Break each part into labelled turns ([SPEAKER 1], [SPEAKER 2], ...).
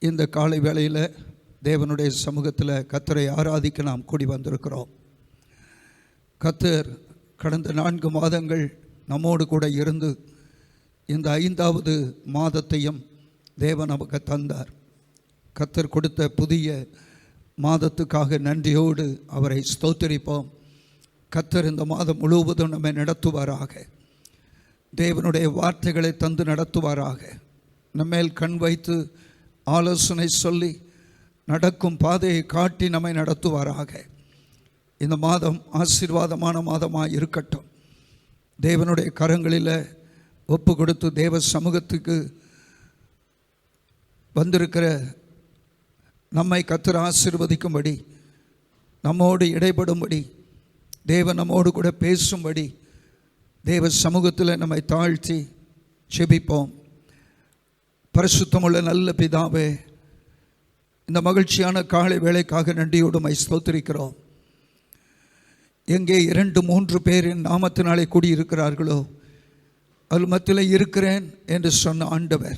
[SPEAKER 1] இந்த காலை வேளையில் தேவனுடைய சமூகத்தில் கர்த்தரை ஆராதிக்க நாம் கூடி வந்திருக்கிறோம். கர்த்தர் கடந்த 4 மாதங்கள் நம்மோடு கூட இருந்து இந்த 5வது மாதத்தையும் தேவன் நமக்கு தந்தார். கர்த்தர் கொடுத்த புதிய மாதத்துக்காக நன்றியோடு அவரை ஸ்தோத்திரிப்போம். கர்த்தர் இந்த மாதம் முழுவதும் நம்மை நடத்துவாராக. தேவனுடைய வார்த்தைகளை தந்து நடத்துவாராக. நம்மேல் கண் வைத்து ஆலோசனை சொல்லி நடக்கும் பாதையை காட்டி நம்மை நடத்துவாராக. இந்த மாதம் ஆசீர்வாதமான மாதமாக இருக்கட்டும். தேவனுடைய கரங்களில் ஒப்பு கொடுத்து தேவ சமூகத்துக்கு வந்திருக்கிற நம்மை கர்த்தர் ஆசீர்வதிக்கும்படி, நம்மோடு இடைபடும்படி, தேவன் நம்மோடு கூட பேசும்படி தேவ சமூகத்தில் நம்மை தாழ்த்தி செபிப்போம். பரிசுத்தமுள்ள நல்ல பிதாவே, இந்த மகிழ்ச்சியான காலை வேளைக்காக நன்றியோடு மை ஸ்தோத்திரிக்கிறோம். எங்கே 2-3 பேர் என் நாமத்தினாலே கூடியிருக்கிறார்களோ அது மத்தியில் இருக்கிறேன் என்று சொன்ன ஆண்டவர்,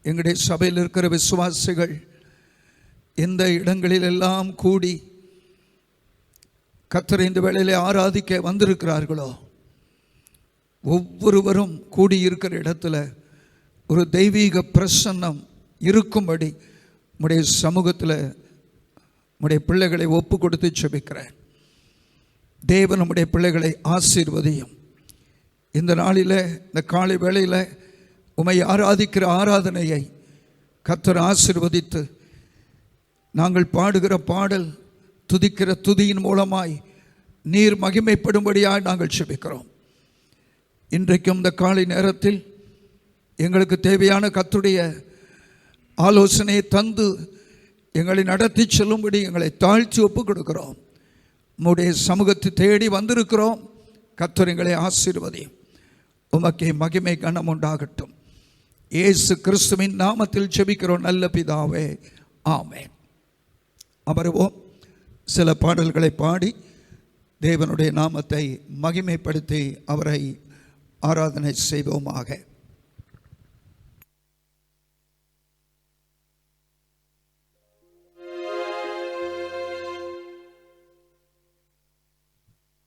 [SPEAKER 1] எங்களுடைய சபையில் இருக்கிற விசுவாசிகள் எந்த இடங்களிலெல்லாம் கூடி கர்த்தரை இந்த வேளையிலே ஆராதிக்க வந்திருக்கிறார்களோ ஒவ்வொருவரும் கூடியிருக்கிற இடத்துல ஒரு தெய்வீக பிரசன்னம் இருக்கும்படி உம்முடைய சமூகத்தில் உம்முடைய பிள்ளைகளை ஒப்பு கொடுத்து செபிக்கிறேன். தேவன் நம்முடைய பிள்ளைகளை ஆசீர்வதியும். இந்த நாளில், இந்த காலை வேளையில் உம்மை ஆராதிக்கிற ஆராதனையை கர்த்தர் ஆசீர்வதித்து நாங்கள் பாடுகிற பாடல், துதிக்கிற துதியின் மூலமாய் நீர் மகிமைப்படும்படியாக நாங்கள் செபிக்கிறோம். இன்றைக்கும் இந்த காலை நேரத்தில் எங்களுக்கு தேவையான கர்த்தருடைய ஆலோசனையை தந்து எங்களை நடத்தி செல்லும்படி எங்களை தாழ்த்தி ஒப்பு கொடுக்கிறோம். உம்முடைய சமூகத்தை தேடி வந்திருக்கிறோம். கர்த்தர் எங்களை ஆசீர்வதியும். உமக்கே மகிமை கனம் உண்டாகட்டும். இயேசு கிறிஸ்துவின் நாமத்தில் ஜெபிக்கிறோம் நல்ல பிதாவே, ஆமென். அமருவோம். சில பாடல்களை பாடி தேவனுடைய நாமத்தை மகிமைப்படுத்தி அவரை ஆராதனை செய்வோமாக.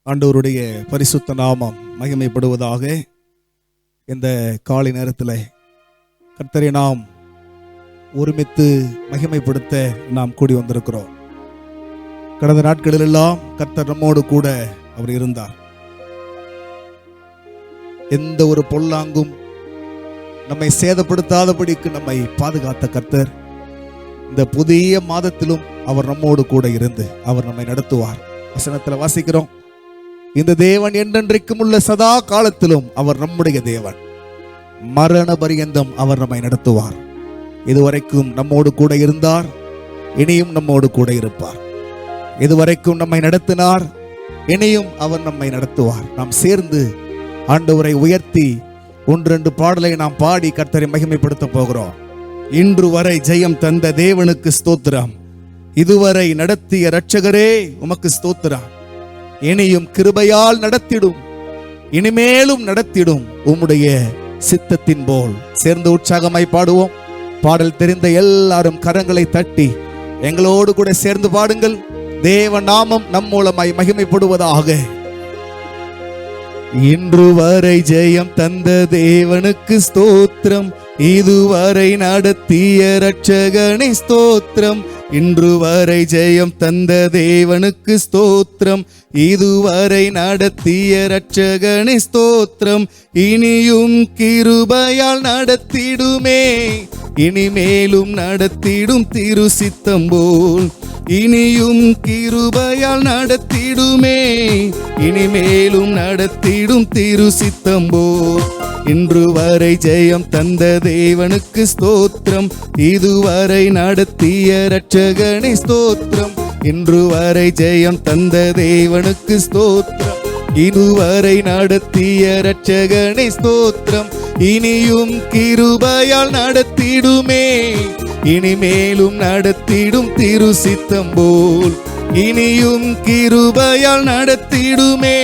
[SPEAKER 2] ஆண்டவருடைய பரிசுத்த நாமம் மகிமைப்படுவதாக. இந்த காலை நேரத்தில் கர்த்தரை நாம் ஒருமித்து மகிமைப்படுத்த நாம் கூடி வந்திருக்கிறோம். கடந்த நாட்களிலெல்லாம் கர்த்தர் நம்மோடு கூட அவர் இருந்தார். எந்த ஒரு பொல்லாங்கும் நம்மை சேதப்படுத்தாதபடிக்கு நம்மை பாதுகாத்த கர்த்தர் இந்த புதிய மாதத்திலும் அவர் நம்மோடு கூட இருந்து அவர் நம்மை நடத்துவார். வசனத்தில் வாசிக்கிறோம், இந்த தேவன் என்றென்றைக்கும் உள்ள சதா காலத்திலும் அவர் நம்முடைய தேவன், மரண பரியந்தம் அவர் நம்மை நடத்துவார். இதுவரைக்கும் நம்மோடு கூட இருந்தார், இனியும் நம்மோடு கூட இருப்பார். இதுவரைக்கும் நம்மை நடத்தினார், இனியும் அவர் நம்மை நடத்துவார். நாம் சேர்ந்து ஆண்டவரை உயர்த்தி 1-2 பாடலை நாம் பாடி கர்த்தரை மகிமைப்படுத்த போகிறோம். இன்று வரை ஜெயம் தந்த தேவனுக்கு ஸ்தோத்திரம், இதுவரை நடத்திய இரட்சகரே உமக்கு ஸ்தோத்திரம், இனியும் கிருபையால் நடத்திடும், இனிமேலும் நடத்திடும் உம்முடைய சித்தத்தின் போல். சேர்ந்து உற்சாகமாய் பாடுவோம். பாடல் தெரிந்த எல்லாரும் கரங்களை தட்டி எங்களோடு கூட சேர்ந்து பாடுங்கள். தேவ நாமம் நம் மூலமாய் மகிமைப்படுவதாக. இன்று வரை ஜெயம் தந்த தேவனுக்கு ஸ்தோத்திரம், இதுவரை நடத்திய இரட்சகனே ஸ்தோத்திரம். இன்று வரை ஜெயம் தந்த தேவனுக்கு ஸ்தோத்திரம், இதுவரை நடத்திய இரட்சகனே ஸ்தோத்திரம். இனியும் கிருபையால் நடத்திடுமே, இனிமேலும் நடத்திடும் திரு சித்தம் போல். இனியும் கிருபையால் நடத்திடுமே, இனிமேலும் நடத்திடும் திரு சித்தம் போல். இன்று வரை ஜெயம் தந்த தேவனுக்கு ஸ்தோத்திரம், இதுவரை நடத்திய இரட்சகனே ஸ்தோத்திரம். இன்று வரை ஜெயம் தந்த தேவனுக்கு ஸ்தோத்திரம், இதுவரை நடத்திய இரட்சகனே ஸ்தோத்திரம். இனியும் கிருபையால் நடத்திடுமே, இனிமேலும் நடத்திடும் திரு சித்தம் போல். இனியும் கிருபையால் நடத்திடுமே,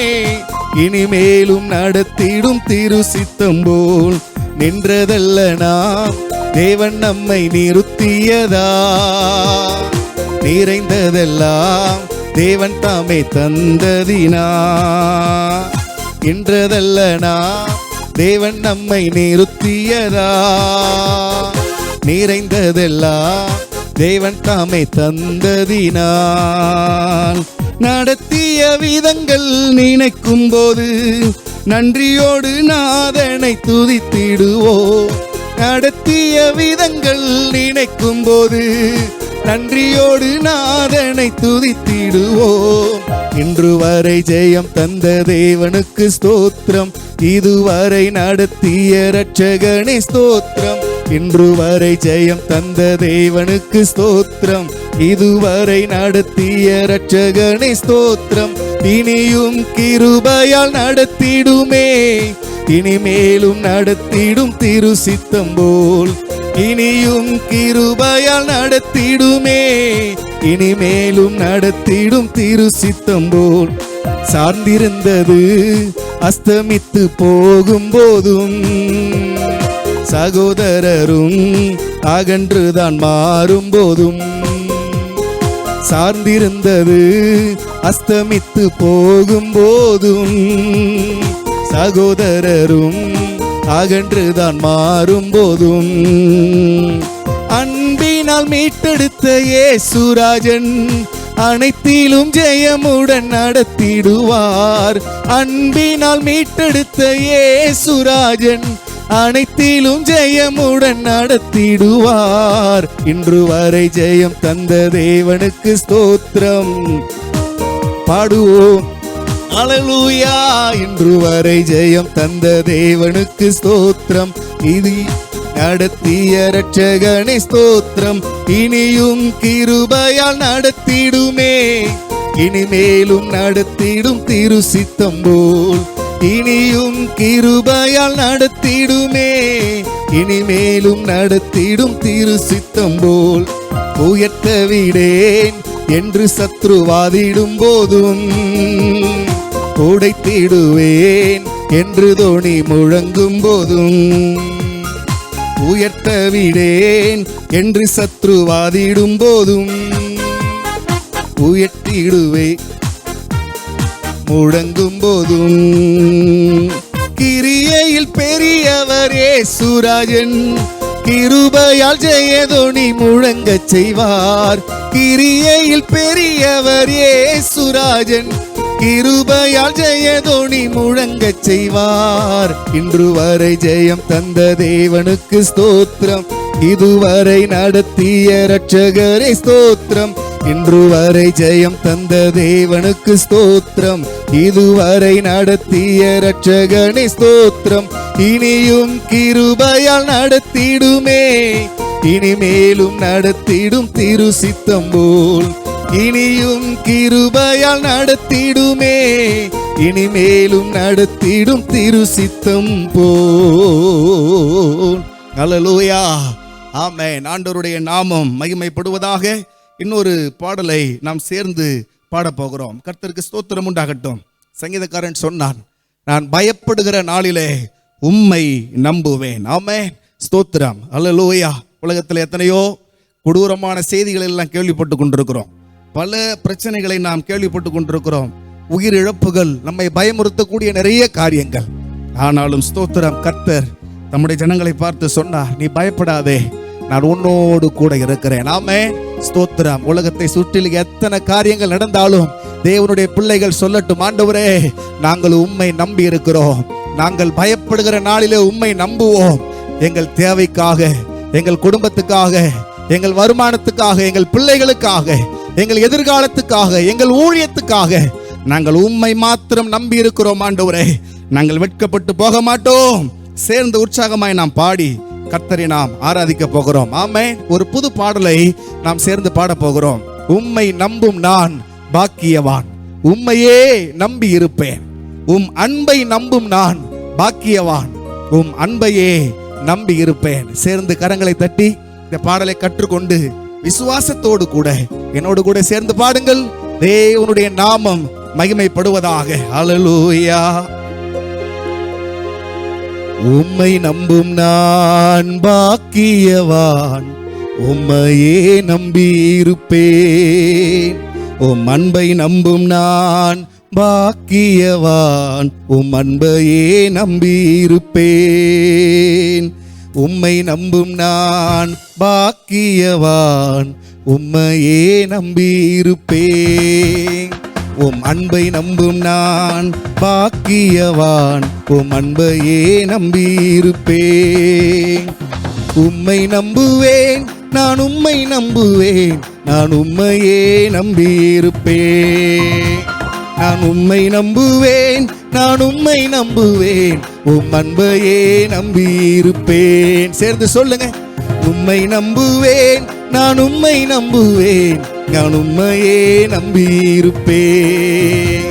[SPEAKER 2] இனிமேலும் நடத்திடும் திரு சித்தம் போல். நின்றதல்ல நாம் தேவன் நம்மை நிறுத்தியதா, நிறைந்ததெல்லாம் தேவன் தாமே தந்ததினா. இன்றதல்ல நாம் தேவன் நம்மை நிறுத்தியதா, நிறைந்ததெல்லாம் தேவன் தாமே தந்ததினால். நடத்திய விதங்கள் நினைக்கும் போது நன்றியோடு நாதனை துதித்திடுவோம். நடத்திய விதங்கள் நினைக்கும் போது நன்றியோடு நாதனை துதித்திடுவோம். இன்று வரை ஜெயம் தந்த தேவனுக்கு ஸ்தோத்திரம், இதுவரை நடத்திய இரட்சகனே ஸ்தோத்திரம். இன்று வரை ஜெயம் தந்த தேவனுக்கு ஸ்தோத்திரம், இதுவரை நடத்திய இரட்சகனே ஸ்தோத்திரம். இனியும் கிருபையால் நடத்திடுமே, இனிமேலும் நடத்திடும் திரு சித்தம் போல். இனியும் கிருபையால் நடத்திடுமே, இனிமேலும் நடத்திடும் திரு சித்தம் போல். சார்ந்திருந்தது அஸ்தமித்து போகும் போதும் சகோதரரும் அகன்றுதான் மாறும் போதும். சார்ந்திருந்தது அஸ்தமித்து போகும் போதும் சகோதரரும் அகன்றுதான் மாறும் போதும். அன்பினால் மீட்டெடுத்த இயேசுராஜன் அனைத்திலும் ஜெயமுடன் நடத்திடுவார். அன்பினால் மீட்டெடுத்த இயேசுராஜன் அனைத்திலும் ஜெயமுடன் நடத்திடுவார். இன்று வரை ஜெயம் தந்த தேவனுக்கு ஸ்தோத்திரம் பாடுவோம் அல்லேலூயா. இன்று வரை ஜெயம் தந்த தேவனுக்கு ஸ்தோத்திரம், இது நடத்திய இரட்சகனே ஸ்தோத்திரம். இனியும் கிருபையால் நடத்திடுமே, இனிமேலும் நடத்திடும் திரு சித்தம் போல். இனியும் கிருபையால் நடத்திடுமே, இனிமேலும் நடத்திடும் திரு சித்தம் போல். உயர்த்த விடேன் என்று சத்ருவாதிடும் போதும் உடைத்திடுவேன் என்று தோணி முழங்கும் போதும். உயர்த்த விடேன் என்று சத்ருவாதிடும் போதும் உயர்த்திடுவேன் முழங்கும் போதும். கிரியையில் பெரியவர் இயேசுராஜன், கிருபையால் ஜெயதோனி முழங்கச் செய்வார். கிரியையில் பெரியவர் இயேசுராஜன், கிருபையால் ஜெயதோனி முழங்கச் செய்வார். இன்று வரை ஜெயம் தந்த தேவனுக்கு ஸ்தோத்திரம், இதுவரை நடத்திய இரட்சகரே ஸ்தோத்திரம். இன்று வரை ஜெயம் தந்த தேவனுக்கு ஸ்தோத்திரம், இதுவரை நடத்திய இரட்சகனே ஸ்தோத்திரம். இனியும் கிருபையால் நடத்திடுமே, இனிமேலும் நடத்திடும் திரு சித்தம் போல். இனியும் கிருபையால் நடத்திடுமே, இனிமேலும் நடத்திடும் திரு சித்தம் போல். அல்லேலூயா, ஆமென். ஆண்டவருடைய நாமம் மகிமைப்படுவதாக. இன்னொரு பாடலை நாம் சேர்ந்து பாடப்போகிறோம். கர்த்தருக்கு ஸ்தோத்திரம் உண்டாகட்டும். சங்கீதக்காரன் சொன்னான், நான் பயப்படுகிற நாளிலே உம்மை நம்புவேன். ஆமென், ஸ்தோத்திரம், அல்லேலூயா. உலகத்தில் எத்தனையோ கொடூரமான செய்திகள் எல்லாம் கேள்விப்பட்டு கொண்டிருக்கிறோம். பல பிரச்சனைகளை நாம் கேள்விப்பட்டு கொண்டிருக்கிறோம். உயிரிழப்புகள், நம்மை பயமுறுத்தக்கூடிய நிறைய காரியங்கள். ஆனாலும் ஸ்தோத்திரம், கர்த்தர் நம்முடைய ஜனங்களை பார்த்து சொன்னார், நீ பயப்படாதே, நான் உன்னோடு கூட இருக்கிறேன். ஆமென், ஸ்தோத்திரம். உலகத்தை சுற்றிலும் எத்தனை காரியங்கள் நடந்தாலும் தேவனுடைய பிள்ளைகள் சொல்லட்டும், ஆண்டவரே நாங்கள் உம்மை நம்பி இருக்கிறோம். நாங்கள் பயப்படுகிற நாளிலே உம்மை நம்புவோம். எங்கள் தேவைக்காக, எங்கள் குடும்பத்துக்காக, எங்கள் வருமானத்துக்காக, எங்கள் பிள்ளைகளுக்காக, எங்கள் எதிர்காலத்துக்காக, எங்கள் ஊழியத்துக்காக நாங்கள் உம்மை மாத்திரம் நம்பி இருக்கிறோம். ஆண்டவரே நாங்கள் வெட்கப்பட்டு போக மாட்டோம். சேர்ந்து உற்சாகமாய் நாம் பாடி கர்த்தரை நாம் ஆராதிக்க போகிறோம். ஆமென். ஒரு புது பாடலை நாம் சேர்ந்து பாட போகிறோம். உம்மை நம்பும் நான் பாக்கியவான், உம்மையே நம்பி இருப்பேன். உம் அன்பை நம்பும் நான் பாக்கியவான், உம் அன்பையே நம்பி இருப்பேன். சேர்ந்து கரங்களை தட்டி இந்த பாடலை கற்றுக்கொண்டு விசுவாசத்தோடு கூட என்னோடு கூட சேர்ந்து பாடுங்கள். தேவனுடைய நாமம் மகிமைப்படுவதாக. அல்லேலூயா. உம்மை நம்பும் நான் பாக்கியவான், உம்மையே நம்பியிருப்பேன். உம் அன்பை நம்பும் நான் பாக்கியவான், உம் அன்பையே நம்பியிருப்பேன். உம்மை நம்பும் நான் பாக்கியவான், உம்மையே நம்பியிருப்பேன். உம் அன்பை நம்பும் நான் பாக்கியவான், உம் அன்பையே நம்பியிருப்பேன். உம்மை நம்புவேன், நான் உம்மை நம்புவேன், நான் உம்மையே நம்பியிருப்பேன். நான் உம்மை நம்புவேன், நான் உம்மை நம்புவேன், உம் அன்பையே நம்பியிருப்பேன். சேர்ந்து சொல்லுங்க. உம்மை நம்புவேன், நான் உம்மை நம்புவேன், நான் உம்மையே நம்பியிருப்பேன்.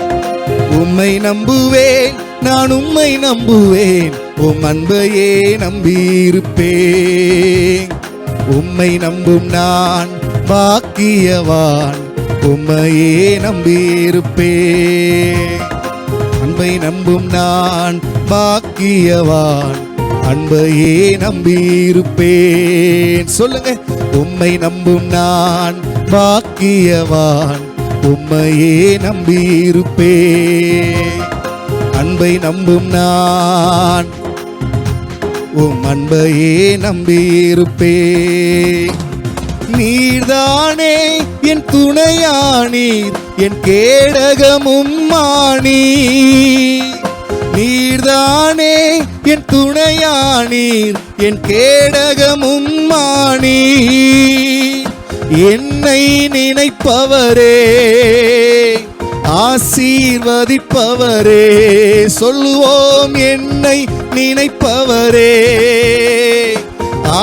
[SPEAKER 2] உம்மை நம்புவேன், நான் உம்மை நம்புவேன், உம் அன்பையே நம்பியிருப்பேன். உம்மை நம்பும் நான் பாக்கியவான், உம்மையே நம்பியிருப்பேன். அன்பை நம்பும் நான் பாக்கியவான், அன்பையே நம்பியிருப்பேன். சொல்லுங்க. உம்மை நம்பும் நான் பாக்கியவான், உம்மையே நம்பியிருப்பேன். அன்பை நம்பும் நான் உம் அன்பையே நம்பியிருப்பேன். நீர்தானே என் துணையானீர், என் கேடகமும் மானீர். நீர்தானே என் துணையானீர், என் கேடகமும் மானீர். என்னை நினைப்பவரே, ஆசீர்வதிப்பவரே. சொல்லுவோம். என்னை நினைப்பவரே,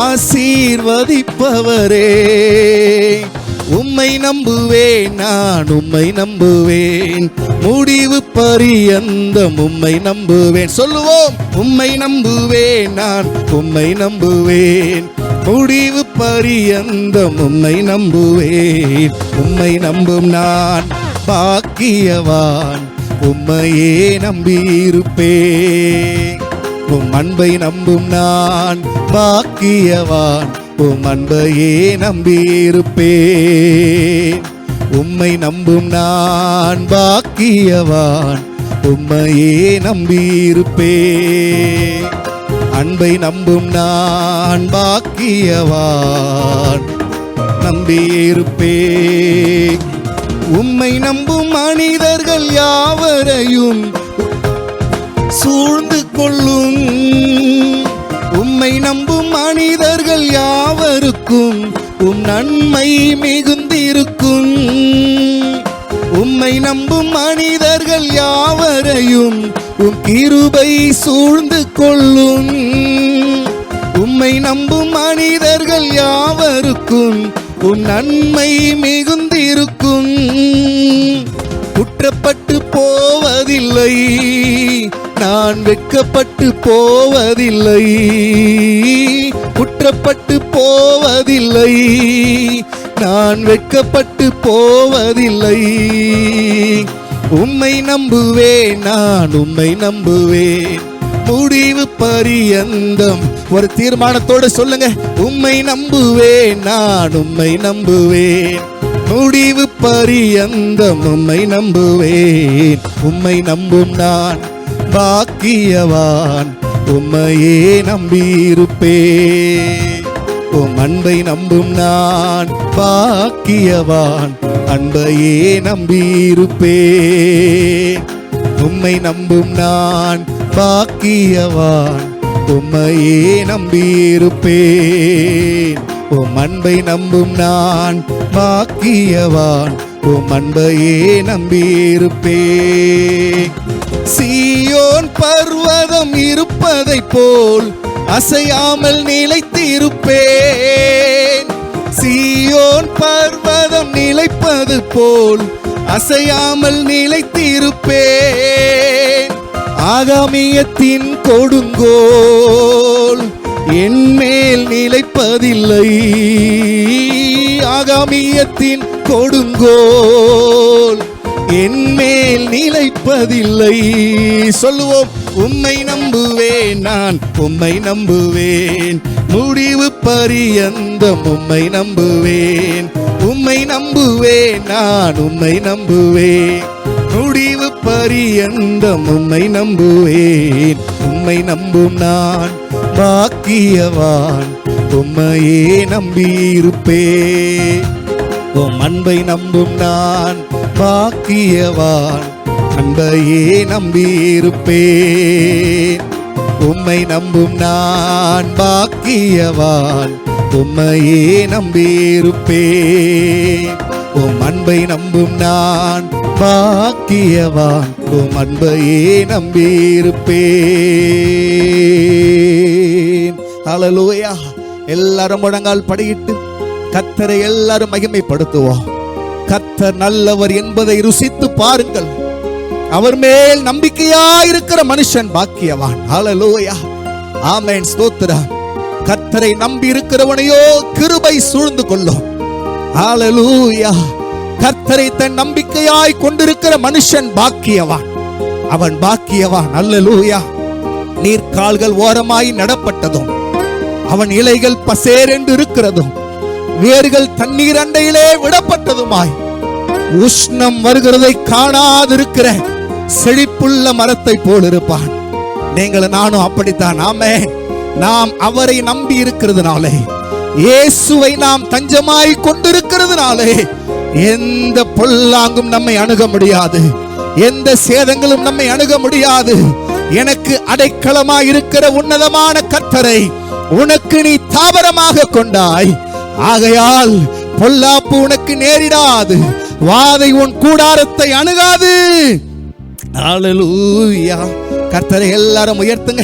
[SPEAKER 2] ஆசீர்வதிப்பவரே. உம்மை நம்புவேன், நான் உம்மை நம்புவேன், முடிவு பரியந்தம் உம்மை நம்புவேன். சொல்லுவோம். உம்மை நம்புவேன், நான் உம்மை நம்புவேன், முடிவு பரியந்தம் உம்மை நம்புவேன். உம்மை நம்பும் நான் பாக்கியவான், உம்மையே நம்பியிருப்பேன். உம் அன்பை நம்பும் நான் பாக்கியவான், உம் அன்பையே நம்பியிருப்பேன். உம்மை நம்பும் நான் பாக்கியவான், உம்மையே நம்பியிருப்பேன். அன்பை நம்பும் நான் பாக்கியவான், நம்பியிருப்பேன். உம்மை நம்பும் மனிதர்கள் யாவரையும் சூழ்ந்து கொள்ளும். உம்மை நம்பும் மனிதர்கள் யாவருக்கும் உம் நன்மை மிகுந்திருக்கும். உம்மை நம்பும் மனிதர்கள் யாவரையும் உம் கிருபை சூழ்ந்து கொள்ளும். உம்மை நம்பும் மனிதர்கள் யாவருக்கும் உம் நன்மை மிகுந்திருக்கும். குற்றப்பட்டு போவதில்லை, நான் வெட்கப்பட்டு போவதில்லை. குற்றப்பட்டு போவதில்லை, நான் வெட்கப்பட்டு போவதில்லை. உம்மை நம்புவேன், நான் உம்மை நம்புவேன், முடிவு பரியந்தம். ஒரு தீர்மானத்தோடு சொல்லுங்க. உம்மை நம்புவேன், நான் உம்மை நம்புவேன், முடிவு பரியந்தம் உம்மை நம்புவேன். உம்மை நம்பும் நான் பாக்கியவான், உம்மையே நம்பியிருப்பேன். உம் அன்பை நம்பும் நான் பாக்கியவான், அன்பையே நம்பியிருப்பேன். உம்மை நம்பும் நான் பாக்கியவான், உம்மையே நம்பியிருப்பேன். உம் அன்பை நம்பும் நான் பாக்கியவான், உம் அன்பையே நம்பியிருப்பேன். சீயோன் பர்வதம் இருப்பதைப் போல் அசையாமல் நிலைத்திருப்பேன். சீயோன் பர்வதம் நிலைப்பது போல் அசையாமல் நிலைத்திருப்பேன். ஆகாமியத்தின் கொடுங்கோல் என்மேல் நிலைப்பதில்லை. ஆகாமியத்தின் கொடுங்கோல் என்மேல் நிலைப்பதில்லை. இருப்பதில்லை. சொல்லுவோம், உம்மை நம்புவேன், நான் உம்மை நம்புவேன், முடிவு பரியந்தம் உம்மை நம்புவேன். உம்மை நம்புவேன், நான் உம்மை நம்புவேன், முடிவு பரியந்தம் உம்மை நம்புவேன். உம்மை நம்பும் நான் பாக்கியவான், உம்மையே நம்பியிருப்பேன். உம் அன்பை நம்பும் நான் பாக்கியவான், அன்பையே நம்பியிருப்பேன். உம்மை நம்பும் நான் பாக்கியவான், உம்மையே நம்பியிருப்பேன். உம் அன்பை நம்பும் நான் பாக்கியவான், உம் அன்பையே நம்பியிருப்பேன். ஹல்லேலூயா. எல்லாரும் முழங்கால் படியிட்டு கர்த்தரை எல்லாரும் மகிமைப்படுத்துவோம். கர்த்தர் நல்லவர் என்பதை ருசித்து பாருங்கள். அவர் மேல் நம்பிக்கையாயிருக்கிற மனுஷன் பாக்கியவான். ஹல்லேலூயா. ஆமென். ஸ்தோத்திரம். கர்த்தரை நம்பி இருக்கிறவனையோ கிருபை சூழ்ந்து கொள்ளும். ஹல்லேலூயா. கர்த்தரை தன் நம்பிக்கையாய் கொண்டிருக்கிற மனுஷன் பாக்கியவான். அவன் பாக்கியவான். ஹல்லேலூயா. நீர்க்கால்கள் ஓரமாய் நடப்பட்டதும், அவன் இலைகள் பசேரென்று இருக்கிறதும், வேர்கள் தண்ணீர் அண்டையிலே விடப்பட்டதுமாய், உஷ்ணம் வருகிறதை காணாதிருக்கிற செழிப்புள்ள மரத்தை போல் இருப்பான். நீங்கள் நானும் அப்படித்தான். ஆமென். நாம் அவரை நம்பி இருக்கிறதுனாலே, இயேசுவை நாம் தஞ்சமாய் கொண்டிருக்கிறதுனாலே, எந்த பொல்லாங்கும் நம்மை அணுக முடியாது, எந்த சேதங்களும் நம்மை அணுக முடியாது. எனக்கு அடைக்கலமாய் இருக்கிற உன்னதமான கர்த்தரை உனக்கு நீ தாவரமாக கொண்டாய், ஆகையால் பொல்லாப்பு உனக்கு நேரிடாது, வாதை உன் கூடாரத்தை அணுகாது. ஹல்லேலூயா. கர்த்தரை எல்லாரும் உயர்த்துங்க.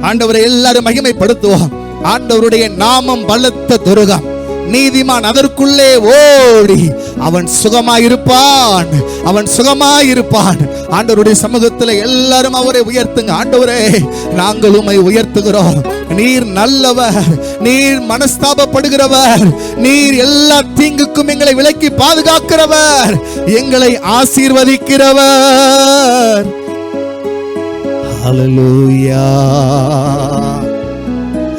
[SPEAKER 2] ஆண்டவரை எல்லாரும் மகிமைப்படுத்துவோம். ஆண்டவருடைய நாமம் பலத்த துருகம். நீதிமான் அதற்குள்ளே ஓடி அவன் சுகமாயிருப்பான், அவன் சுகமாயிருப்பான். ஆண்டவருடைய சமூகத்தில் எல்லாரும் அவரை உயர்த்துங்க. ஆண்டவரே, நாங்கள் உம்மை உயர்த்துகிறோம். நீர் நல்லவர், நீர் மனஸ்தாபப்படுகிறவர், நீர் எல்லா தீங்குக்கும் எங்களை விலக்கி பாதுகாக்கிறவர், எங்களை ஆசீர்வதிக்கிறவர். ஹல்லேலூயா.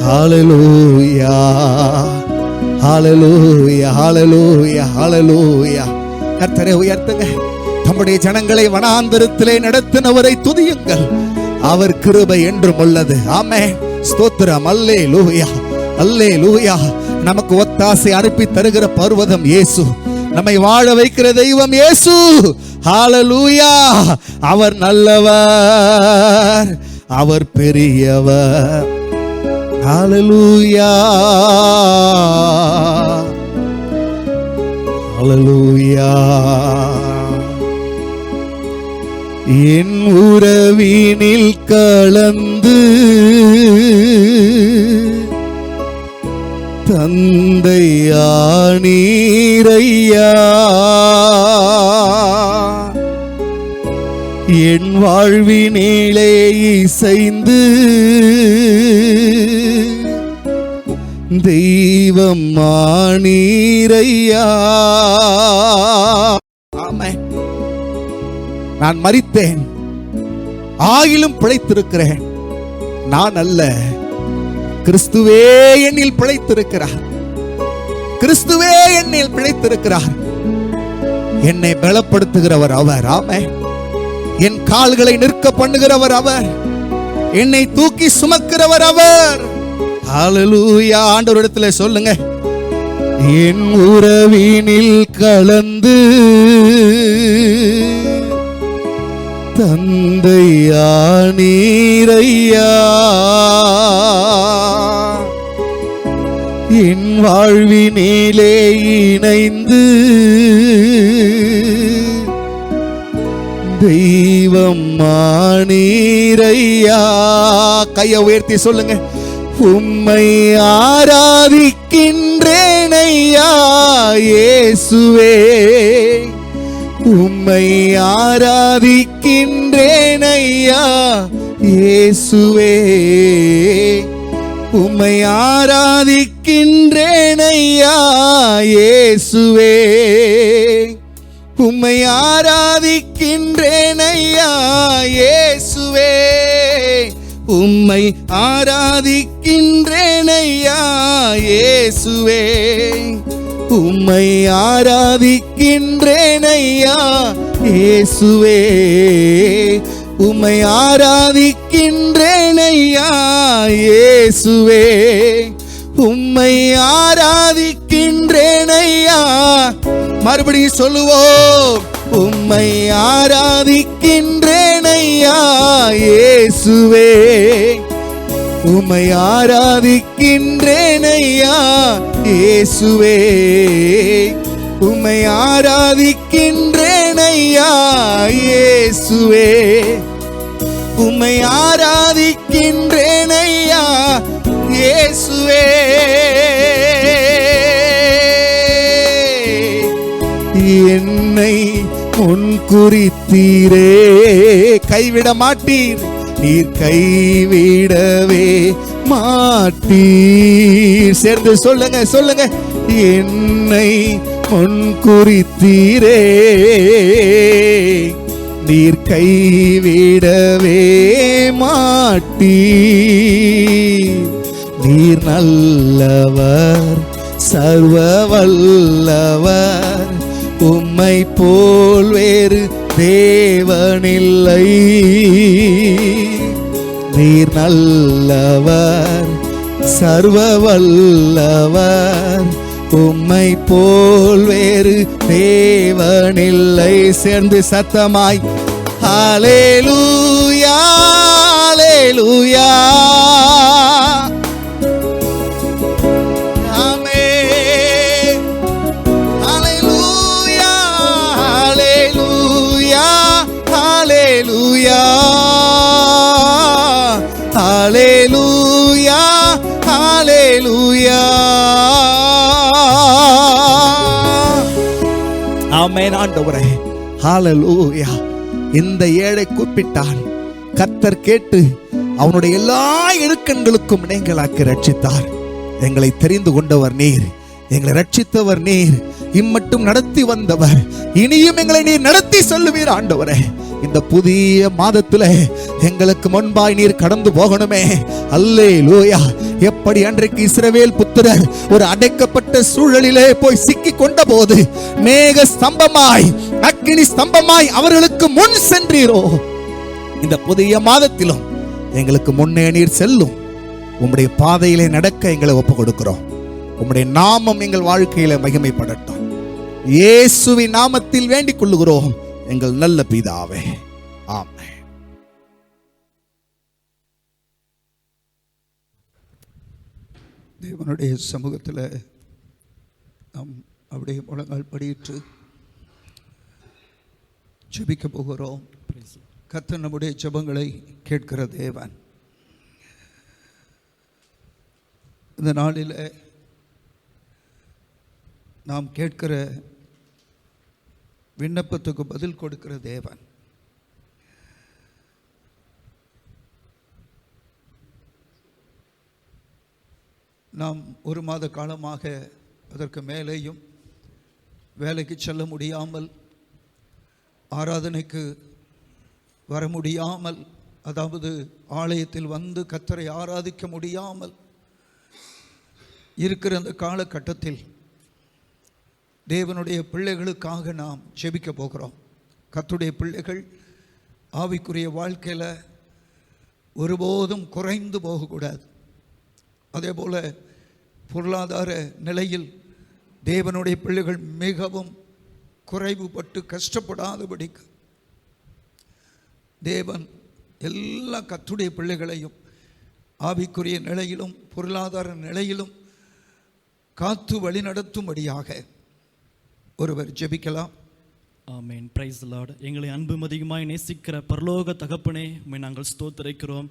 [SPEAKER 2] ஹல்லேலூயா. ஹல்லேலூயா. ஹல்லேலூயா. ஹல்லேலூயா. கர்த்தரை உயர்த்துங்க. தம்முடைய ஜனங்களை வனாந்தரத்திலே நடத்தினவரை துதியுங்கள். அவர் கிருபை என்றும் உள்ளது. ஆமென். ஸ்தோத்திரம். அல்லேலூயா. அல்லேலூயா. நமக்கு ஒத்தாசை அனுப்பி தருகிற பர்வதம் இயேசு, நம்மை வாழ வைக்கிற தெய்வம் இயேசு. ஹல்லேலூயா. அவர் நல்லவர், அவர் பெரியவர். ஹல்லேலூயா. ஹல்லேலூயா. என் உறவினில் கலந்து தந்தையானீரையா, என் வாழ்வினிலே இசைந்து தெய்வம் ஆனீரையா. ஆமென். நான் மரித்தேன், ஆயிலும் பிழைத்திருக்கிறேன். நான் அல்ல, கிறிஸ்துவே என்னில் பிழைத்திருக்கிறார். கிறிஸ்துவே என்னில் பிழைத்திருக்கிறார். என்னை பலப்படுத்துகிறவர் அவர். ஆமென். என் கால்களை நிற்க பண்ணுகிறவர் அவர், என்னை தூக்கி சுமக்கிறவர் அவர். ஹல்லேலூயா. ஆண்டவரிடத்துல சொல்லுங்க, என் உறவினில் கலந்து தந்தையானீரையா, என் வாழ்வினிலே இணைந்து தெய்வம் ஆனீரையா. கையை உயர்த்தி சொல்லுங்க, உம்மை ஆராதிக்கின்றேன் ஐயா இயேசுவே, உம்மை ஆராதிக்கின்றேன் ஐயா இயேசுவே, உம்மை ஆராதிக்கின்றேன் ஐயா இயேசுவே, உம்மை ஆராதிக்கின்றேன் ஐயா இயேசுவே, உம்மை ஆராதிக்கின்றேன் ஐயா இயேசுவே, உம்மை ஆராதிக்கின்றேன் ஐயா இயேசுவே, உம்மை ஆராதிக்கின்றேன் ஐயா இயேசுவே, உம்மை ஆராதிக்கின்றேன் ஐயா. மறுபடியும் சொல்லுவோம், உம்மை ஆராதிக்கின்றேன் ஐயா இயேசுவே, உம்மை ஆராதிக்கின்றேன் ஐயா இயேசுவே, உம்மை ஆராதிக்கின்றேன் ஐயா இயேசுவே, உம்மை ஆராதிக்கின்றேன் ஐயா இயேசுவே. என்னை முன்குறித்தீரே, கைவிட மாட்டீர், நீர் கைவிடவே மாட்டீர். சேர்ந்து சொல்லுங்க சொல்லுங்க, என்னை முன்குறித்தீரே, நீர் கைவிடவே மாட்டீர். நீர் நல்லவர், சர்வ வல்லவர், உம்மை போல் வேறு தேவனில்லை. நீர் நல்லவர், சர்வ வல்லவர், உம்மை போல் வேறு தேவனில்லை. சேர்ந்து சத்தமாய் ஹல்லேலூயா ஹல்லேலூயா, ஆமென், ஹல்லேலூயா ஹல்லேலூயா ஹல்லேலூயா, ஹல்லேலூயா ஹல்லேலூயா. ஆமென் ஆண்டவரே, ஹல்லேலூயா. இந்த ஏழை கூப்பிட்டான், கர்த்தர் கேட்டு அவனுடைய எல்லா இடுக்கண்களுக்கும் நீங்களாக்கி ரட்சித்தார். எங்களை தெரிந்து கொண்டவர் நீர், எங்களை ரட்சித்தவர் நீர், இம்மட்டும் நடத்தி வந்தவர், இனியும் எங்களை நீர் நடத்தி சொல்லுவீர் ஆண்டவரே. இந்த புதிய மாதத்துல எங்களுக்கு முன்பாய் நீர் கடந்து போகணுமே. அல்லேலூயா. எப்படி அன்றைக்கு இஸ்ரவேல் புத்திரர் ஒரு அடைக்கப்பட்ட சூழலிலே போய் சிக்கி கொண்ட போது மேக ஸ்தம்பமாய் அக்கினி ஸ்தம்பமாய் அவர்களுக்கு முன் சென்றீரோ, இந்த புதிய மாதத்திலும் எங்களுக்கு முன்னே நீர் செல்லும். உம்முடைய பாதையிலே நடக்க எங்களை ஒப்பு கொடுக்கிறோம். உம்முடைய நாமம் எங்கள் வாழ்க்கையில மகிமைப்படட்டும். இயேசுவின் நாமத்தில் வேண்டிக் கொள்ளுகிறோம் எங்கள் நல்ல பிதாவே, ஆமென்.
[SPEAKER 1] தேவனுடைய சமூகத்தில் நாம் அப்படியே முழங்கால் படியிட்டு ஜெபிக்க போகிறோம். கர்த்தர் நம்முடைய ஜெபங்களை கேட்கிற தேவன். இந்த நாளில் நாம் கேட்கிற விண்ணப்பத்துக்கு பதில் கொடுக்கிற தேவன். நாம் ஒரு மாத காலமாக அதற்கு மேலேயும் வேலைக்கு செல்ல முடியாமல், ஆராதனைக்கு வர முடியாமல், அதாவது ஆலயத்தில் வந்து கர்த்தரை ஆராதிக்க முடியாமல் இருக்கிற அந்த காலகட்டத்தில் தேவனுடைய பிள்ளைகளுக்காக நாம் ஜெபிக்க போகிறோம். கர்த்தருடைய பிள்ளைகள் ஆவிக்குரிய வாழ்க்கையில் ஒருபோதும் குறைந்து போகக்கூடாது. அதே போல் பொருளாதார நிலையில் தேவனுடைய பிள்ளைகள் மிகவும் குறைவுபட்டு கஷ்டப்படாதபடிக்கு தேவன் எல்லா கர்த்தருடைய பிள்ளைகளையும் ஆவிக்குரிய நிலையிலும் பொருளாதார நிலையிலும் காத்து வழி நடத்தும்படியாக ஒருவர் ஜெபிக்கலாம்.
[SPEAKER 3] ஆமென். Praise the lord. எங்களை அன்பும் அதிகமாய் நேசிக்கிற பரலோக தகப்பனே, உம்மை நாங்கள் ஸ்தோத்திரிக்கிறோம்.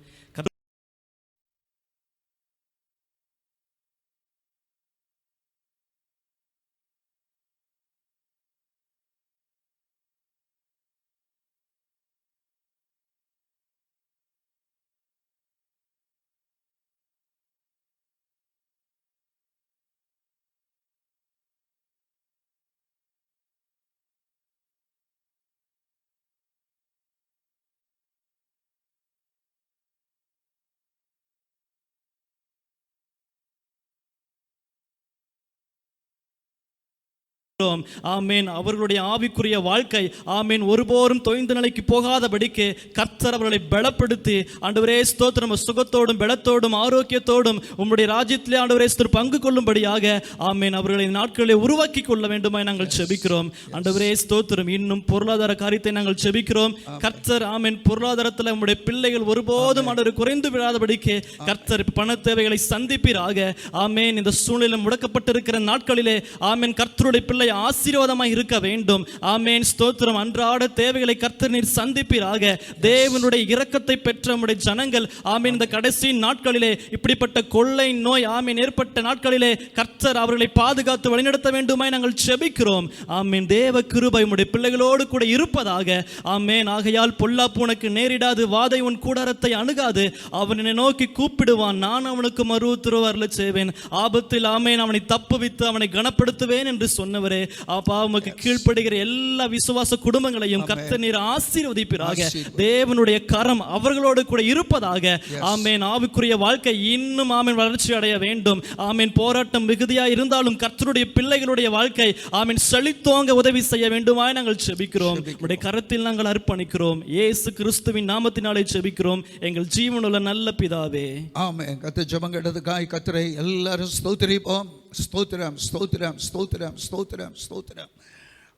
[SPEAKER 3] ஆமேன். அவர்களுடைய ஆவிக்குரிய வாழ்க்கை ஆமேன் ஒருபோதும் தொய்ந்த நிலைக்கு போகாதபடிக்கு கர்த்தர் அவர்களை பலப்படுத்தி ஆண்டவரே ஸ்தோத்திரம் சுகத்தோடும் பலத்தோடும் ஆரோக்கியத்தோடும் உம்முடைய ராஜ்யத்திலே ஆண்டவரே பங்கு கொள்ளும்படியாக ஆமேன் அவர்களை நாட்களை உருவாக்கி கொள்ள வேண்டுமாய் நாங்கள் செபிக்கிறோம். ஆண்டவரே ஸ்தோத்திரம். இன்னும் பொருளாதார காரியத்தை நாங்கள் செபிக்கிறோம். கர்த்தர் ஆமேன் பொருளாதாரத்தில் உம்முடைய பிள்ளைகள் ஒருபோதும் ஆண்டவர் குறைந்து விடாதபடிக்கு கர்த்தர் பண தேவைகளை சந்திப்பீராக. ஆமேன். இந்த சூழ்நிலை முடக்கப்பட்டிருக்கிற நாட்களிலே ஆமேன் கர்த்தருடைய பிள்ளை ஆசீர்வாதமாய் இருக்க வேண்டும். ஆமேன் ஸ்தோத்திரம். அன்றாட தேவைகளை கர்த்தர் நீர் சந்திப்பீராக. தேவனுடைய இரக்கத்தை பெற்ற நம்முடைய ஜனங்கள் ஆமேன் இந்த கடைசி நாட்களிலே இப்படிப்பட்ட கொள்ளை நோய் ஆமேன் ஏற்பட்ட நாட்களிலே கர்த்தர் அவர்களை பாதுகாத்து வழிநடத்த வேண்டுமாய் நாங்கள் செபிக்கிறோம். ஆமேன். தேவ கிருபை உம்முடைய பிள்ளைகளோடு கூட இருப்பதாக. ஆமேன். ஆகையால் பொல்லாப்பு உனக்கு நேரிடாது, வாதை உன் கூடாரத்தை அணுகாது. அவன் என்னை நோக்கி கூப்பிடுவான், நான் அவனுக்கு மறு உத்தரவு அருளச் செய்வேன். ஆபத்தில் ஆமேன் அவனை தப்புவித்து அவனை கனப்படுத்துவேன் என்று சொன்னவரே அப்பா உமக்கு கீழ்ப்படுகிற எல்லா விசுவாச குடும்பங்களையும் கர்த்தர் நீர் ஆசீர்வதிப்பீராக. தேவனுடைய கரம் அவர்களோடு கூட இருப்பதாக. ஆமேன். ஆவிக்குரிய வாழ்க்கை இன்னும் ஆமேன் வளர்ச்சி அடைய வேண்டும். ஆமேன். போராட்டம் மிகுதியா இருந்தாலும் கர்த்தருடைய பிள்ளைகளுடைய வாழ்க்கை ஆமேன் செழித்தோங்க உதவி செய்ய வேண்டுமாய் நாங்கள் செபிக்கிறோம். உடைய கரத்தில் நாங்கள் அர்ப்பணிக்கிறோம். இயேசு கிறிஸ்துவின் நாமத்தினாலே செபிக்கிறோம் எங்கள் ஜீவனுள்ள நல்ல பிதாவே.
[SPEAKER 1] ஆமென். கர்த்தர் ஜெபம் கேட்டதுக்காய் கர்த்தரை எல்லாரும் ஸ்தோத்திரிப்போம். ஸ்தோத்திரம் ஸ்தோத்திரம் ஸ்தோத்திரம் ஸ்தோத்திரம் ஸ்தோத்திரம்.